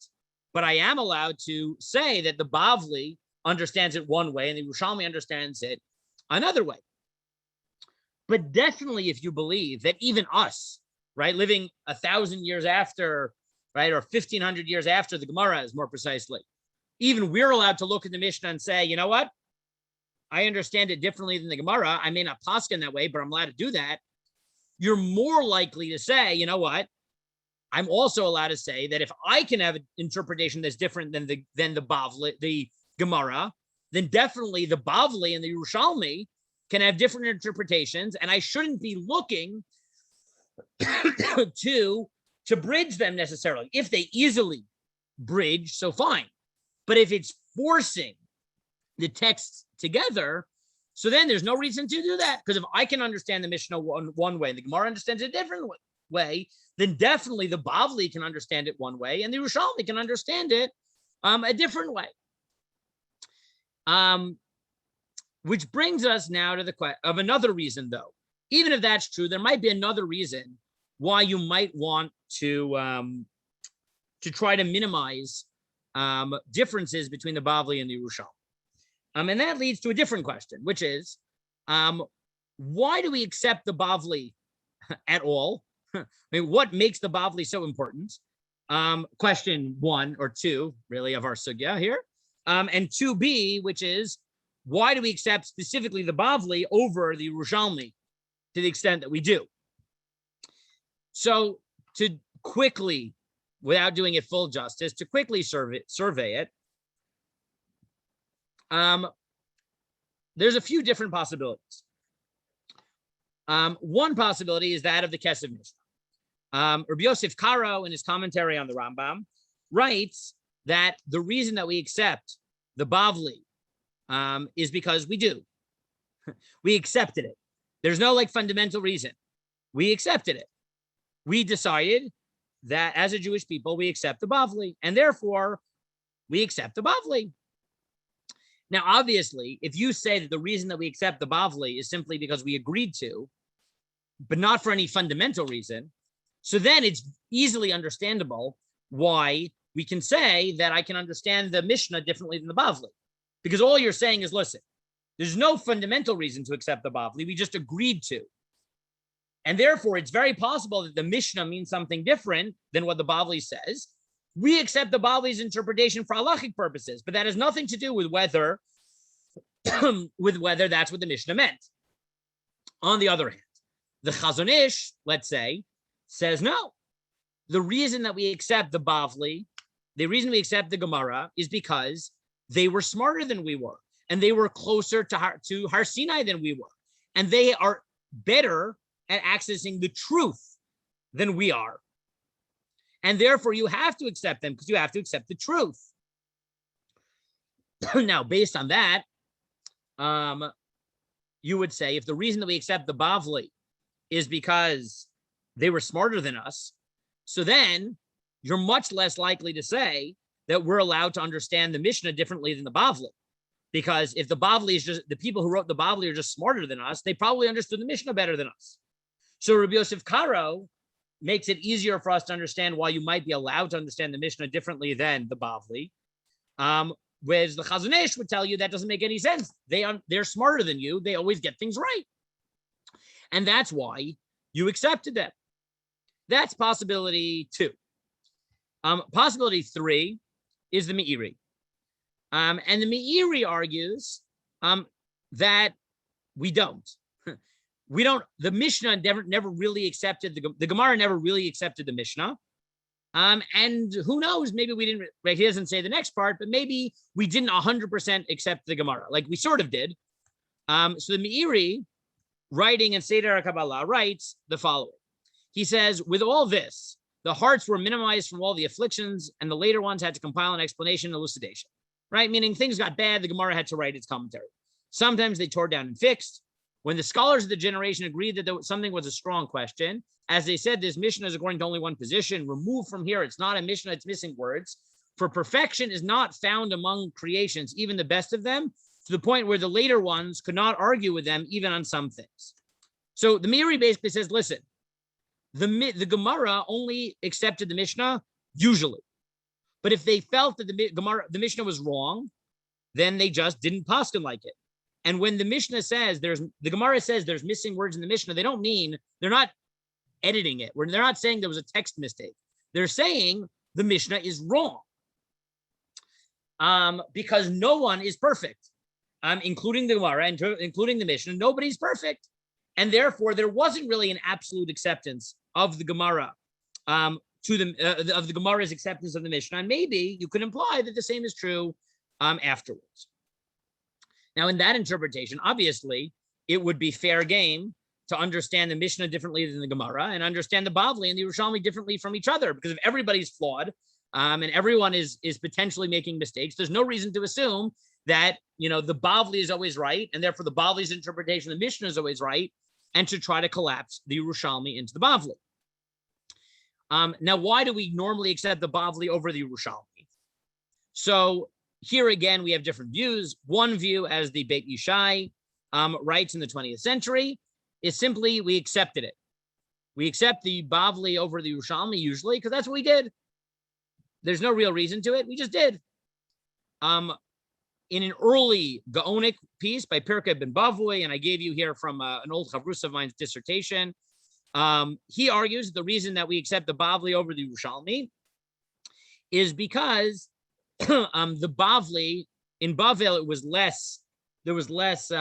but I am allowed to say that the Bavli understands it one way and the Urushalami understands it another way. But definitely, if you believe that even us, right, living 1,000 years after, right, or 1,500 years after the Gemara is more precisely, even we're allowed to look at the Mishnah and say, you know what? I understand it differently than the Gemara. I may not paskin that way, but I'm allowed to do that. You're more likely to say, you know what? I'm also allowed to say that if I can have an interpretation that's different than the Bavli, the Gemara, then definitely the Bavli and the Urushalami can have different interpretations, and I shouldn't be looking to bridge them necessarily. If they easily bridge, so fine. But if it's forcing the texts together, so then there's no reason to do that. Because if I can understand the Mishnah one way and the Gemara understands it a different way, then definitely the Bavli can understand it one way and the Urushalami can understand it a different way. Which brings us now to the question of another reason, though. Even if that's true, there might be another reason why you might want to try to minimize differences between the Bavli and the Urushalami. And that leads to a different question, which is, why do we accept the Bavli at all? I mean, what makes the Bavli so important? Question 1 or 2, really, of our sugya here. And 2b, which is, why do we accept specifically the Bavli over the Urushalami to the extent that we do? So to quickly, without doing it full justice, to quickly survey it, there's a few different possibilities. One possibility is that of the Kesef Mishnah. Rabbi Yosef Karo, in his commentary on the Rambam, writes that the reason that we accept the Bavli is because we do. We accepted it. There's no fundamental reason. We accepted it. We decided that as a Jewish people, we accept the Bavli, and therefore we accept the Bavli. Now, obviously, if you say that the reason that we accept the Bavli is simply because we agreed to, but not for any fundamental reason, so then it's easily understandable why we can say that I can understand the Mishnah differently than the Bavli. Because all you're saying is, listen, there's no fundamental reason to accept the Bavli. We just agreed to. And therefore, it's very possible that the Mishnah means something different than what the Bavli says. We accept the Bavli's interpretation for halachic purposes, but that has nothing to do with whether, that's what the Mishnah meant. On the other hand, the Chazon Ish, let's say, says no. The reason that we accept the Bavli, the reason we accept the Gemara is because they were smarter than we were, and they were closer to Har Sinai than we were, and they are better at accessing the truth than we are. And therefore, you have to accept them because you have to accept the truth. Now, based on that, you would say if the reason that we accept the Bavli is because they were smarter than us, So then you're much less likely to say that we're allowed to understand the Mishnah differently than the Bavli. Because if the Bavli is just, the people who wrote the Bavli are just smarter than us, they probably understood the Mishnah better than us. So Rabbi Yosef Karo makes it easier for us to understand why you might be allowed to understand the Mishnah differently than the Bavli. Whereas the Chazon Ish would tell you that doesn't make any sense. They're smarter than you. They always get things right. And that's why you accepted them. That's possibility 2. Possibility 3 is the Meiri. And the Meiri argues that we don't. The Mishnah never really accepted, the Gemara never really accepted the Mishnah. And who knows, maybe we didn't, he doesn't say the next part, but maybe we didn't 100% accept the Gemara, like we sort of did. So the Meiri, writing in Seder HaKabbalah, writes the following. He says, with all this, the hearts were minimized from all the afflictions, and the later ones had to compile an explanation and elucidation, right? Meaning things got bad, the Gemara had to write its commentary. Sometimes they tore down and fixed. When the scholars of the generation agreed that something was a strong question, as they said, this Mishnah is according to only one position, removed from here, it's not a Mishnah, it's missing words. For perfection is not found among creations, even the best of them, to the point where the later ones could not argue with them, even on some things. So the Meiri basically says, listen, the Gemara only accepted the Mishnah usually. But if they felt that the Mishnah was wrong, then they just didn't paskin like it. And when the Mishnah says the Gemara says there's missing words in the Mishnah, they don't mean, they're not editing it. They're not saying there was a text mistake. They're saying the Mishnah is wrong. Because no one is perfect, including the Gemara, including the Mishnah. Nobody's perfect. And therefore, there wasn't really an absolute acceptance of the Gemara, of the Gemara's acceptance of the Mishnah. And maybe you could imply that the same is true afterwards. Now, in that interpretation, obviously, it would be fair game to understand the Mishnah differently than the Gemara and understand the Bavli and the Urushalami differently from each other, because if everybody's flawed and everyone is potentially making mistakes, there's no reason to assume that, the Bavli is always right, and therefore the Bavli's interpretation of the Mishnah is always right, and to try to collapse the Urushalami into the Bavli. Now, why do we normally accept the Bavli over the Urushalami? So here again, we have different views. One view, as the Beit Yishai writes in the 20th century, is simply we accepted it. We accept the Bavli over the Urushalami usually because that's what we did. There's no real reason to it. We just did. In an early Gaonic piece by Pirkei ben Bavli, and I gave you here from an old Chavrus of mine's dissertation, he argues the reason that we accept the Bavli over the Urushalami is because the Bavli, in Bavel, there was less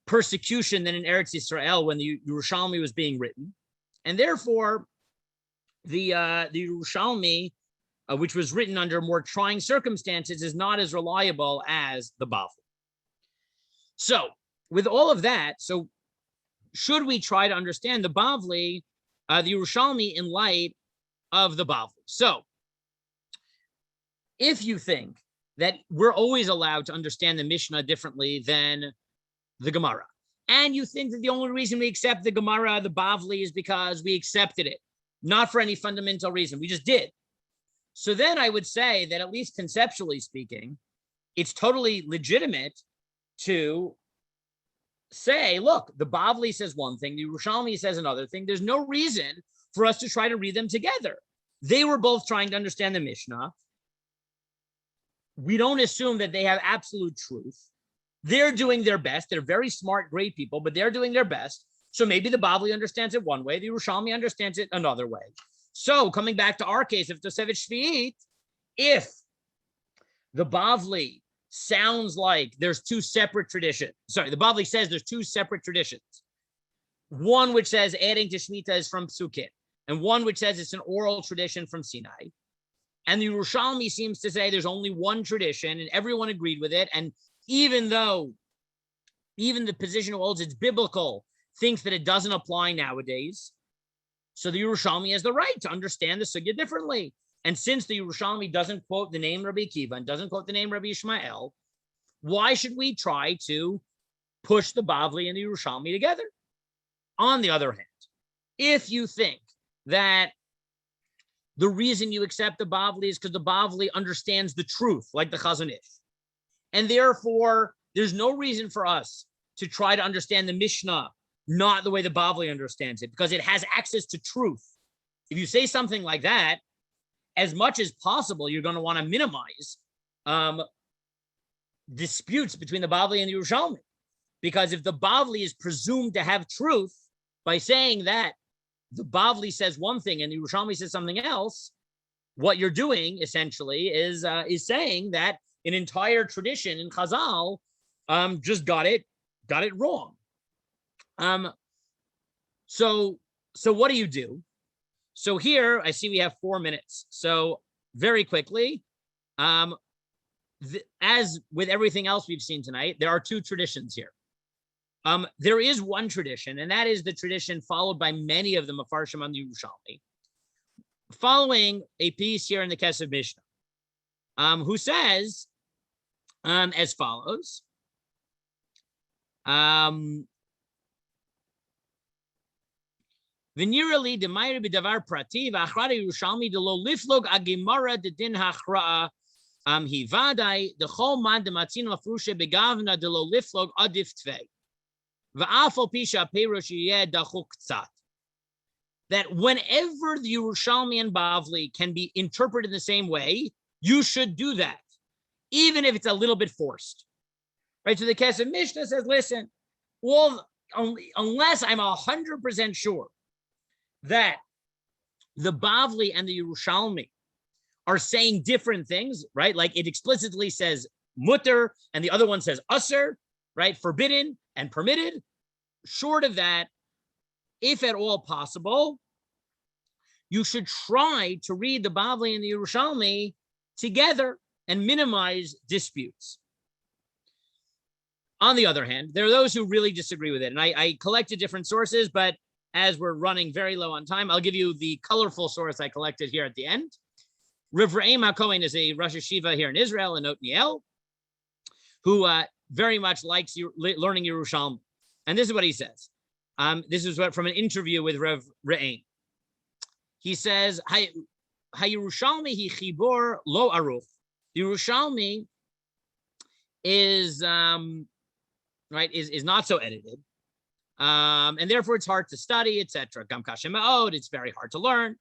persecution than in Eretz Yisrael when the Urushalami was being written. And therefore, the Urushalami, which was written under more trying circumstances, is not as reliable as the Bavli. So with all of that, so should we try to understand the Bavli, the Urushalami, in light of the Bavli? So if you think that we're always allowed to understand the Mishnah differently than the Gemara, and you think that the only reason we accept the Gemara, the Bavli, is because we accepted it, not for any fundamental reason, we just did. So then I would say that, at least conceptually speaking, it's totally legitimate to say, look, the Bavli says one thing, the Urushalami says another thing. There's no reason for us to try to read them together. They were both trying to understand the Mishnah. We don't assume that they have absolute truth. They're doing their best. They're very smart, great people, but they're doing their best. So maybe the Bavli understands it one way, the Urushalami understands it another way. So coming back to our case of Tosefet Shvi'it, if the Bavli sounds like there's two separate traditions, the Bavli says there's two separate traditions, one which says adding to Shmitta is from Psukim, and one which says it's an oral tradition from Sinai. And the Urushalami seems to say there's only one tradition and everyone agreed with it. And even though even the position who holds it's biblical thinks that it doesn't apply nowadays, so the Urushalami has the right to understand the sugya differently. And since the Urushalami doesn't quote the name Rabbi Akiva and doesn't quote the name Rabbi Ishmael, why should we try to push the Bavli and the Urushalami together? On the other hand, if you think that the reason you accept the Bavli is because the Bavli understands the truth, like the Chazon Ish. And therefore, there's no reason for us to try to understand the Mishnah not the way the Bavli understands it, because it has access to truth. If you say something like that, as much as possible, you're going to want to minimize disputes between the Bavli and the Urushalami. Because if the Bavli is presumed to have truth by saying that the Bavli says one thing and the Urushalami says something else, what you're doing essentially is saying that an entire tradition in Chazal just got it wrong. So what do? So here I see we have 4 minutes. So very quickly, as with everything else we've seen tonight, there are 2 traditions here. There is one tradition, and that is the tradition followed by many of the Mefarshim on the Urushalami, following a piece here in the Kesef Mishnah, who says as follows. V'nirali demayri b'davar prati v'achrad Yerushalmi delo liflog agimara dedin hachra'a hivadai dechol man dematzin lafrushe begavna delo liflog adif tvei v'afal pisha perush yeh dachuk tzat. That whenever the Urushalmi and Bavli can be interpreted in the same way, you should do that, even if it's a little bit forced. Right? So the Kesef Mishnah says, listen, well, unless I'm 100% sure that the Bavli and the Urushalmi are saying different things, right? Like it explicitly says mutter and the other one says usser, right? Forbidden and permitted. Short of that, if at all possible, you should try to read the Bavli and the Urushalmi together and minimize disputes. On the other hand, there are those who really disagree with it. And I collected different sources, but as we're running very low on time, I'll give you the colorful source I collected here at the end. Rav Re'em HaKohen is a Rosh Yeshiva here in Israel, in Otniel, who very much likes learning Yerushalmi. And this is what he says. This is what from an interview with Rav Re'em. He says, "Yerushalmi hi chibur lo aruch." Yerushalmi is is not so edited, and therefore it's hard to study, etc. Gam kashem ma'od, it's very hard to learn,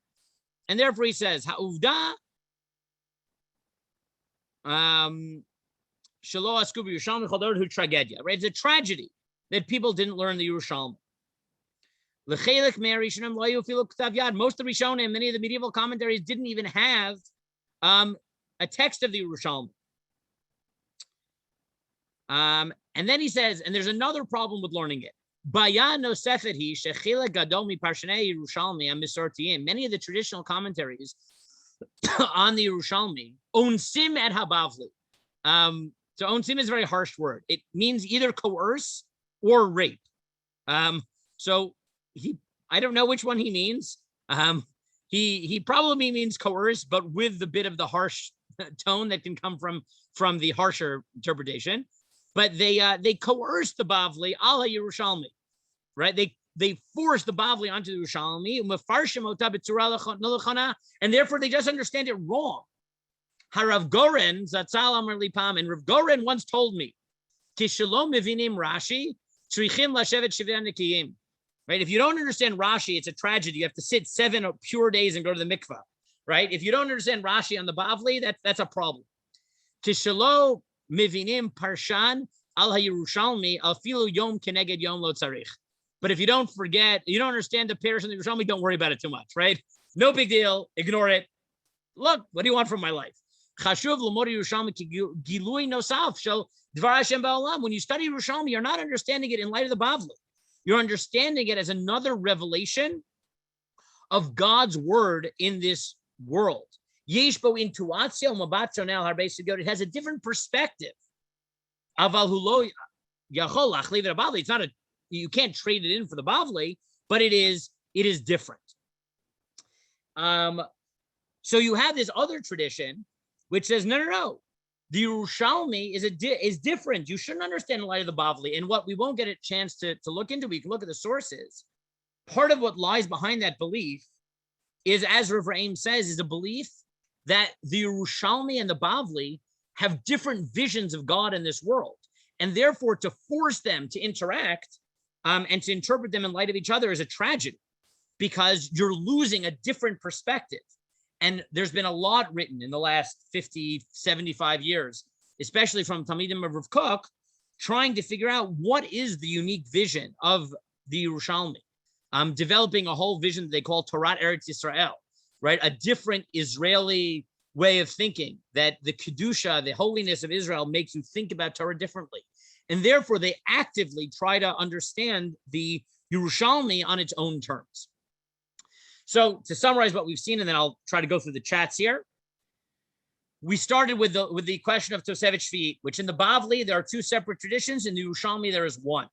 and therefore he says, "Ha'uvda shelo asku b'Yerushalmi chol dor hu tragedia." Right, it's a tragedy that people didn't learn the Yerushalmi. Most of the Rishonim, many of the medieval commentaries didn't even have a text of the Urushalami. And then he says, and there's another problem with learning it. Many of the traditional commentaries on the Urushalmi, onsim et habavli. So onsim is a very harsh word. It means either coerce or rape. So I don't know which one he means. He probably means coerce, but with the bit of the harsh tone that can come from the harsher interpretation. But they coerced the Bavli ala Yerushalmi, right? They forced the Bavli onto the Yerushalmi, and therefore they just understand it wrong. Harav Goren Zatzal Amar Lipam, and Rav Goren once told me, Kishalom mevinim Rashi tzrichim lashevet shivya nikiyim. Right? If you don't understand Rashi, it's a tragedy. You have to sit 7 pure days and go to the mikvah. Right? If you don't understand Rashi on the Bavli, that's a problem. Kishalo mivinim parshan al hayerushalmi afilu yom keneged yom lo tzarich. But if you don't understand the parish and the Yerushalmi, don't worry about it too much. Right? No big deal. Ignore it. Look, what do you want from my life? Chashuv l'mod Yerushalmi gilui nosaf shel dvar Hashem ba'olam. When you study Yerushalmi, you're not understanding it in light of the Bavli. You're understanding it as another revelation of God's word in this world. It has a different perspective. It's not you can't trade it in for the Bavli, but it is different. So you have this other tradition which says, no. The Urushalmi is different. You shouldn't understand in light of the Bavli. And what we won't get a chance to look into, we can look at the sources. Part of what lies behind that belief is, as Rav Reim says, is a belief that the Urushalami and the Bavli have different visions of God in this world. And therefore, to force them to interact and to interpret them in light of each other is a tragedy, because you're losing a different perspective. And there's been a lot written in the last 50, 75 years, especially from Talmidim of Rav Kook, trying to figure out what is the unique vision of the Urushalami, developing a whole vision that they call Torah Eretz Yisrael, right? A different Israeli way of thinking, that the Kedusha, the holiness of Israel, makes you think about Torah differently. And therefore, they actively try to understand the Urushalami on its own terms. So to summarize what we've seen, and then I'll try to go through the chats here. We started with the question of Tosefet Shvi'it, which in the Bavli, there are two separate traditions. In the Urushalami, there is one.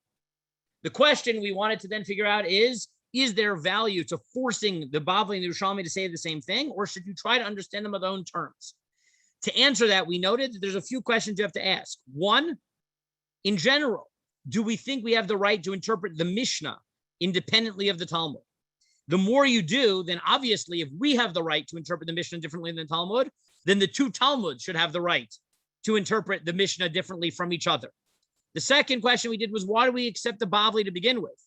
The question we wanted to then figure out is there value to forcing the Bavli and the Urushalami to say the same thing, or should you try to understand them on their own terms? To answer that, we noted that there's a few questions you have to ask. One, in general, do we think we have the right to interpret the Mishnah independently of the Talmud? The more you do, then obviously, if we have the right to interpret the Mishnah differently than the Talmud, then the two Talmuds should have the right to interpret the Mishnah differently from each other. The second question we did was, why do we accept the Bavli to begin with?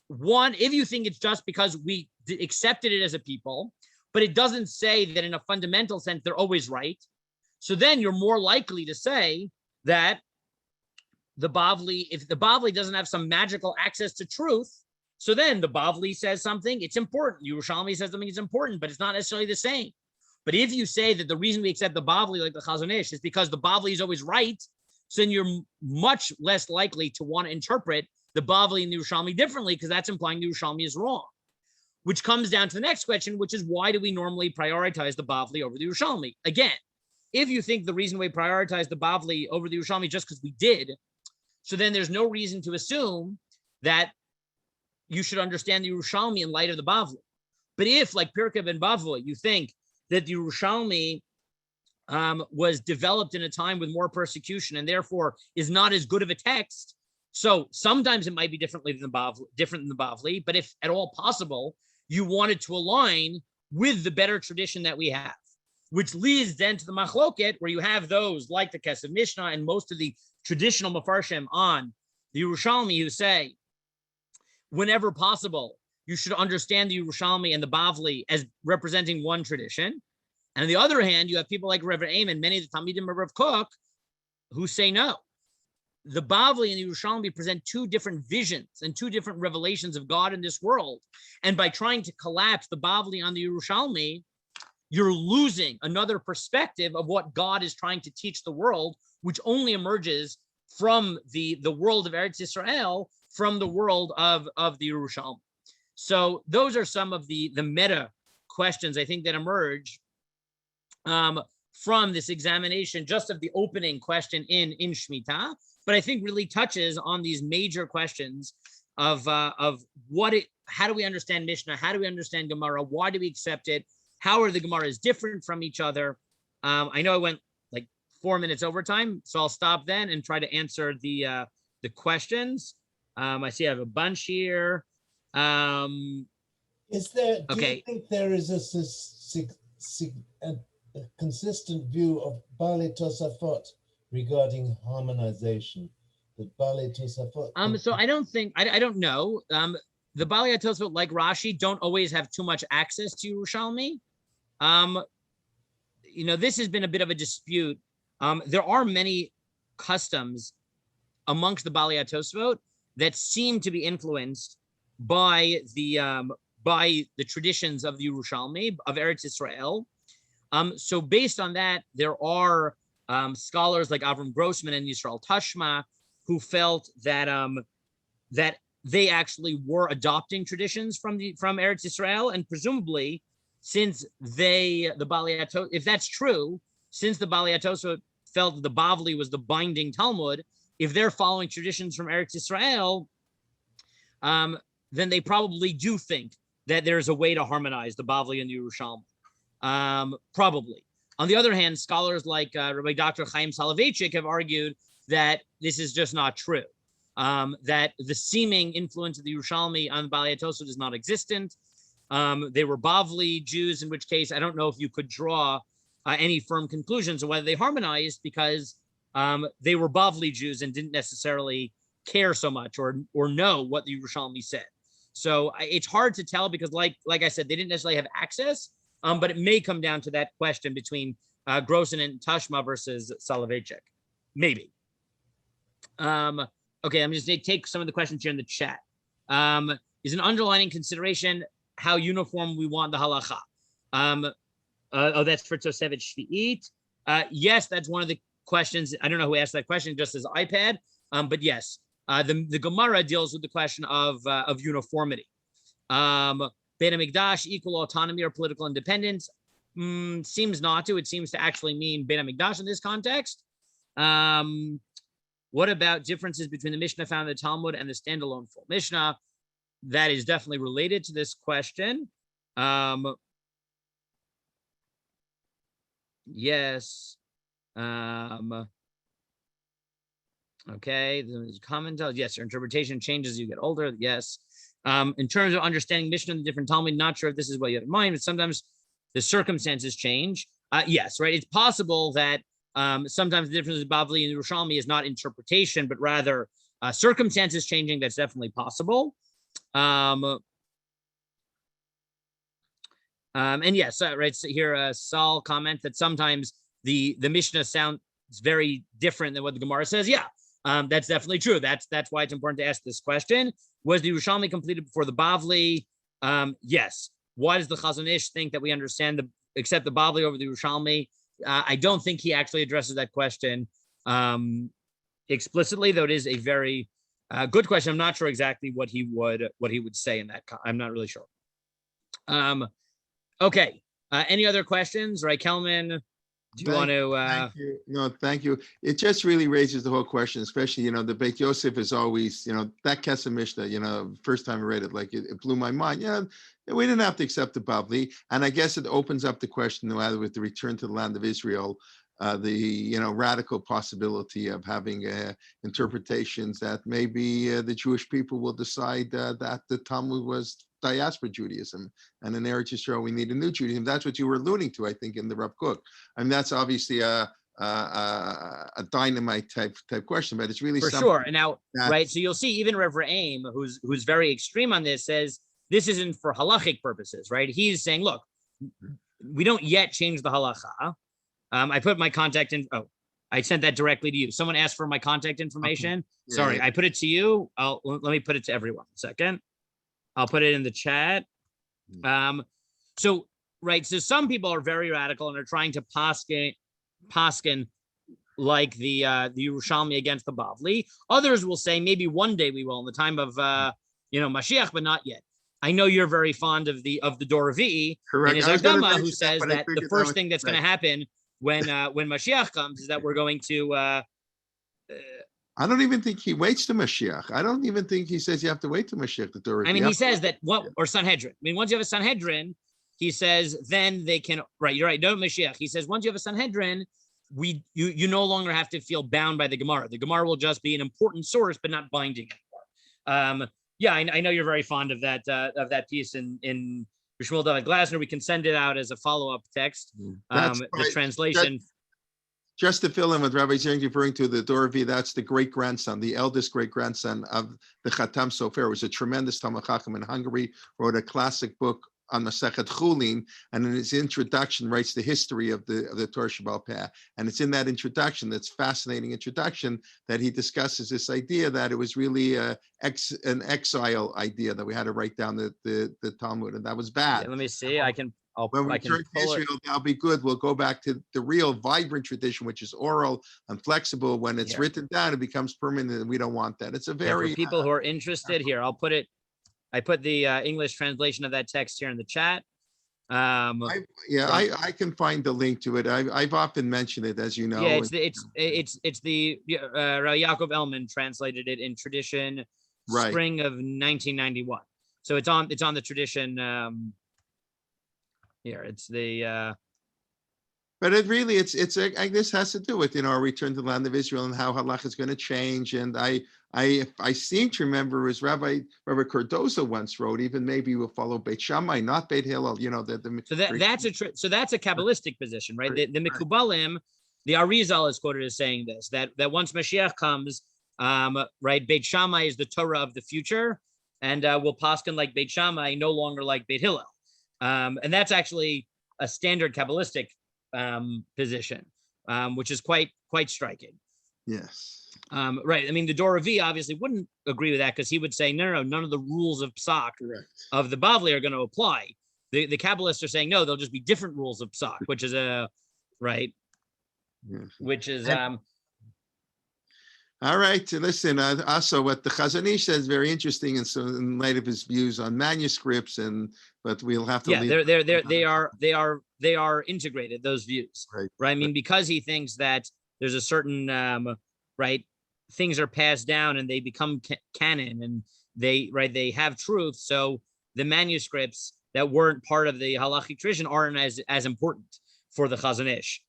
One, if you think it's just because we accepted it as a people, but it doesn't say that in a fundamental sense they're always right, so then you're more likely to say that the Bavli, if the Bavli doesn't have some magical access to truth, so then the Bavli says something, it's important. Urushalami says something, it's important, but it's not necessarily the same. But if you say that the reason we accept the Bavli, like the Chazon Ish, is because the Bavli is always right, so then you're much less likely to want to interpret the Bavli and the Urushalami differently, because that's implying the Urushalami is wrong. Which comes down to the next question, which is, why do we normally prioritize the Bavli over the Urushalami? Again, if you think the reason we prioritize the Bavli over the Urushalami just because we did, so then there's no reason to assume that you should understand the Urushalami in light of the Bavli. But if, like Pirkei and Bavli, you think that the Urushalami was developed in a time with more persecution and therefore is not as good of a text, so sometimes it might be different than the Bavli, but if at all possible, you wanted to align with the better tradition that we have, which leads then to the Machloket, where you have those like the Kesef Mishnah and most of the traditional Mefarshim on the Urushalami who say, whenever possible, you should understand the Urushalami and the Bavli as representing one tradition. And on the other hand, you have people like Rav Reim and many of the Talmidim of Rav Kook who say no. The Bavli and the Urushalami present two different visions and two different revelations of God in this world. And by trying to collapse the Bavli on the Urushalami, you're losing another perspective of what God is trying to teach the world, which only emerges from the world of Eretz Yisrael, from the world of the Urushalami. So those are some of the meta questions I think that emerge from this examination, just of the opening question in Shmitta, but I think really touches on these major questions of how do we understand Mishnah, how do we understand Gemara, why do we accept it, how are the Gemaras different from each other. I know I went like 4 minutes over time, so I'll stop then and try to answer the questions. I see I have a bunch here. Is there? Do Okay. you think there is a consistent view of Bali Tosafot regarding harmonization? That Bali Tosafot. So I don't think I don't know. The Bali Tosafot, like Rashi, don't always have too much access to Urushalami. This has been a bit of a dispute. There are many customs amongst the Bali Tosafot that seem to be influenced by the traditions of the Urushalami, of Eretz Yisrael. So based on that, there are scholars like Avram Grossman and Yisrael Tashma who felt that that they actually were adopting traditions from Eretz Yisrael, and presumably, since if that's true, since the Bali Tosafot felt that the Bavli was the binding Talmud, if they're following traditions from Eretz Yisrael, then they probably do think that there's a way to harmonize the Bavli and the Urushalami. Probably. On the other hand, scholars like Rabbi Dr. Chaim Soloveitchik have argued that this is just not true, that the seeming influence of the Urushalami on the Bali Tosafot is not existent, they were Bavli Jews, in which case I don't know if you could draw any firm conclusions on whether they harmonized, because they were Bavli Jews and didn't necessarily care so much or know what the Urushalami said. So it's hard to tell, because like I said, they didn't necessarily have access, but it may come down to that question between Grossen and Tashma versus Soloveitchik, maybe. Okay, I'm just going to take some of the questions here in the chat. Is an underlining consideration how uniform we want the halacha? That's for Tosevich Shvi'it. Yes, that's one of the questions. I don't know who asked that question, just as iPad, but yes. The Gemara deals with the question of uniformity. Beit HaMikdash, equal autonomy or political independence? Seems not to. It seems to actually mean Beit HaMikdash in this context. What about differences between the Mishnah found in the Talmud and the standalone full Mishnah? That is definitely related to this question. Yes. Okay, there's a comment. Yes, your interpretation changes as you get older. Yes. In terms of understanding Mishnah in the different Talmud, not sure if this is what you have in mind, but sometimes the circumstances change. Yes, right. It's possible that sometimes the difference with Bavli and Urushalami is not interpretation, but rather circumstances changing. That's definitely possible. And yes, right. So here, Saul comment that sometimes the Mishnah sounds very different than what the Gemara says. Yeah. That's definitely true. That's why it's important to ask this question. Was the Urushalami completed before the Bavli? Yes. Why does the Chazon Ish think that we understand accept the Bavli over the Urushalami? I don't think he actually addresses that question explicitly, though it is a very good question. I'm not sure exactly what he would say in that. I'm not really sure. Okay. Any other questions? Right, Kelman? Do you want to? Thank you. No, thank you. It just really raises the whole question, especially, the Beit Yosef is always, that Kesef Mishnah, first time I read it, like it blew my mind. We didn't have to accept the Bavli. And I guess it opens up the question, whether with the return to the land of Israel, the, radical possibility of having interpretations that maybe the Jewish people will decide that the Talmud was diaspora Judaism, and in Eretz Yisrael we need a new Judaism. That's what you were alluding to, I think, in the Rav Kook. I mean, that's obviously a dynamite type question, but it's really for sure. And now, right? So you'll see even Rev Re'im, who's very extreme on this, says this isn't for halachic purposes, right? He's saying, look, we don't yet change the halacha. I put my contact in. Oh, I sent that directly to you. Someone asked for my contact information. Okay. Yeah, sorry, I put it to you. Let me put it to everyone. A second. I'll put it in the chat. So some people are very radical and are trying to paskin like the Urushalami against the Bavli. Others will say maybe one day we will in the time of Mashiach, but not yet. I know you're very fond of the Dor Revi'i, and his Agama, who says that the first thing that's going to happen when Mashiach comes is that we're going to. I don't even think he waits to Mashiach. I don't even think he says you have to wait to Mashiach to do it. I mean, he says that or Sanhedrin. I mean, once you have a Sanhedrin, he says then they can. Right, you're right. No Mashiach. He says once you have a Sanhedrin, you no longer have to feel bound by the Gemara. The Gemara will just be an important source, but not binding anymore. Yeah, I know you're very fond of that piece in Shmuel David Glasner. We can send it out as a follow-up text. The translation. Just to fill in what Rabbi Ziring referring to, the Dor Revi'i, that's the great-grandson, the eldest great-grandson of the Chatam Sofer, who was a tremendous Talmid Chacham in Hungary, wrote a classic book on Masechet Chulin, and in his introduction writes the history of the Torah Shebaal Peh. And it's in that introduction, that's fascinating introduction, that he discusses this idea that it was really an exile idea, that we had to write down the Talmud, and that was bad. Yeah, let me see. When we return to Israel, that'll be good. We'll go back to the real vibrant tradition, which is oral and flexible. When it's written down, it becomes permanent, and we don't want that. It's a very for people who are interested here. I put the English translation of that text here in the chat. I can find the link to it. I've often mentioned it, as you know. Yeah, it's the Rabbi Yaakov Elman translated it in tradition, spring of 1991. So it's on the tradition. Here, it's the But it really, this has to do with, our return to the land of Israel and how Halacha is going to change. And I seem to remember, as Rabbi Cardozo once wrote, even maybe we'll follow Beit Shammai, not Beit Hillel. So that's a Kabbalistic position, right? The Mikubalim, the Arizal is quoted as saying this, that once Mashiach comes, right, Beit Shammai is the Torah of the future, and will paskin like Beit Shammai, no longer like Beit Hillel. And that's actually a standard Kabbalistic position, which is quite striking. Yes. Right. I mean, the Doravi obviously wouldn't agree with that, because he would say, no, none of the rules of Psak of the Bavli are going to apply. The Kabbalists are saying, no, there'll just be different rules of Psak, which is right. Yes. Which is all right. Listen, also what the Chazon Ish says is very interesting, and so in light of his views on manuscripts, but we'll have to. Yeah, they are integrated, those views, right? I mean, because he thinks that there's a certain right, things are passed down and they become canon, and they have truth. So the manuscripts that weren't part of the halachic tradition aren't as important for the Chazon Ish,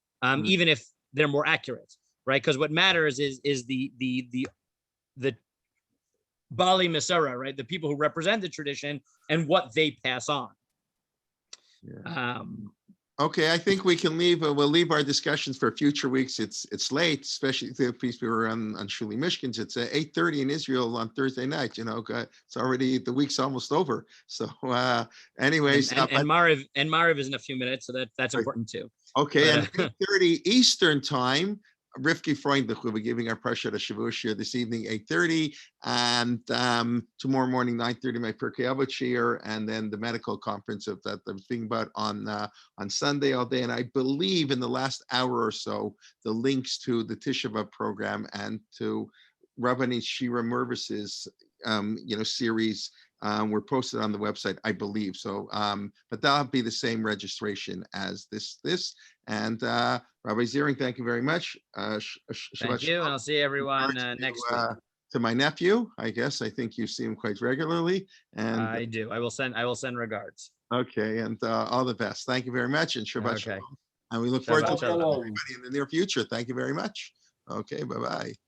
even if they're more accurate. Right, because what matters is the Bali Masara, right? The people who represent the tradition and what they pass on. Yeah. Okay, I think we can leave. We'll leave our discussions for future weeks. It's late, especially if people are on Shuli Mishkins. It's 8:30 in Israel on Thursday night. It's already, the week's almost over. So, anyways, and Mariv is in a few minutes, so that's important too. Okay, and 8:30 Eastern time. Rivki Freundlich will be giving our Parshat Shavua shir this evening, 8:30, and tomorrow morning, 9:30, my Pirkei Avot shir, and then the medical conference that I was thinking about on Sunday all day. And I believe in the last hour or so, the links to the Tisha B'Av program and to Rabbanit Shira Mervis's series were posted on the website, I believe. So, but that'll be the same registration as this. And Rabbi Ziring, thank you very much. Thank you, and I'll see everyone next week. To my nephew, I think you see him quite regularly. And I do. I will send regards. Okay, and all the best. Thank you very much, and Shabbat Shalom. And we look forward to Shalom. everybody in the near future. Thank you very much. Okay, bye-bye.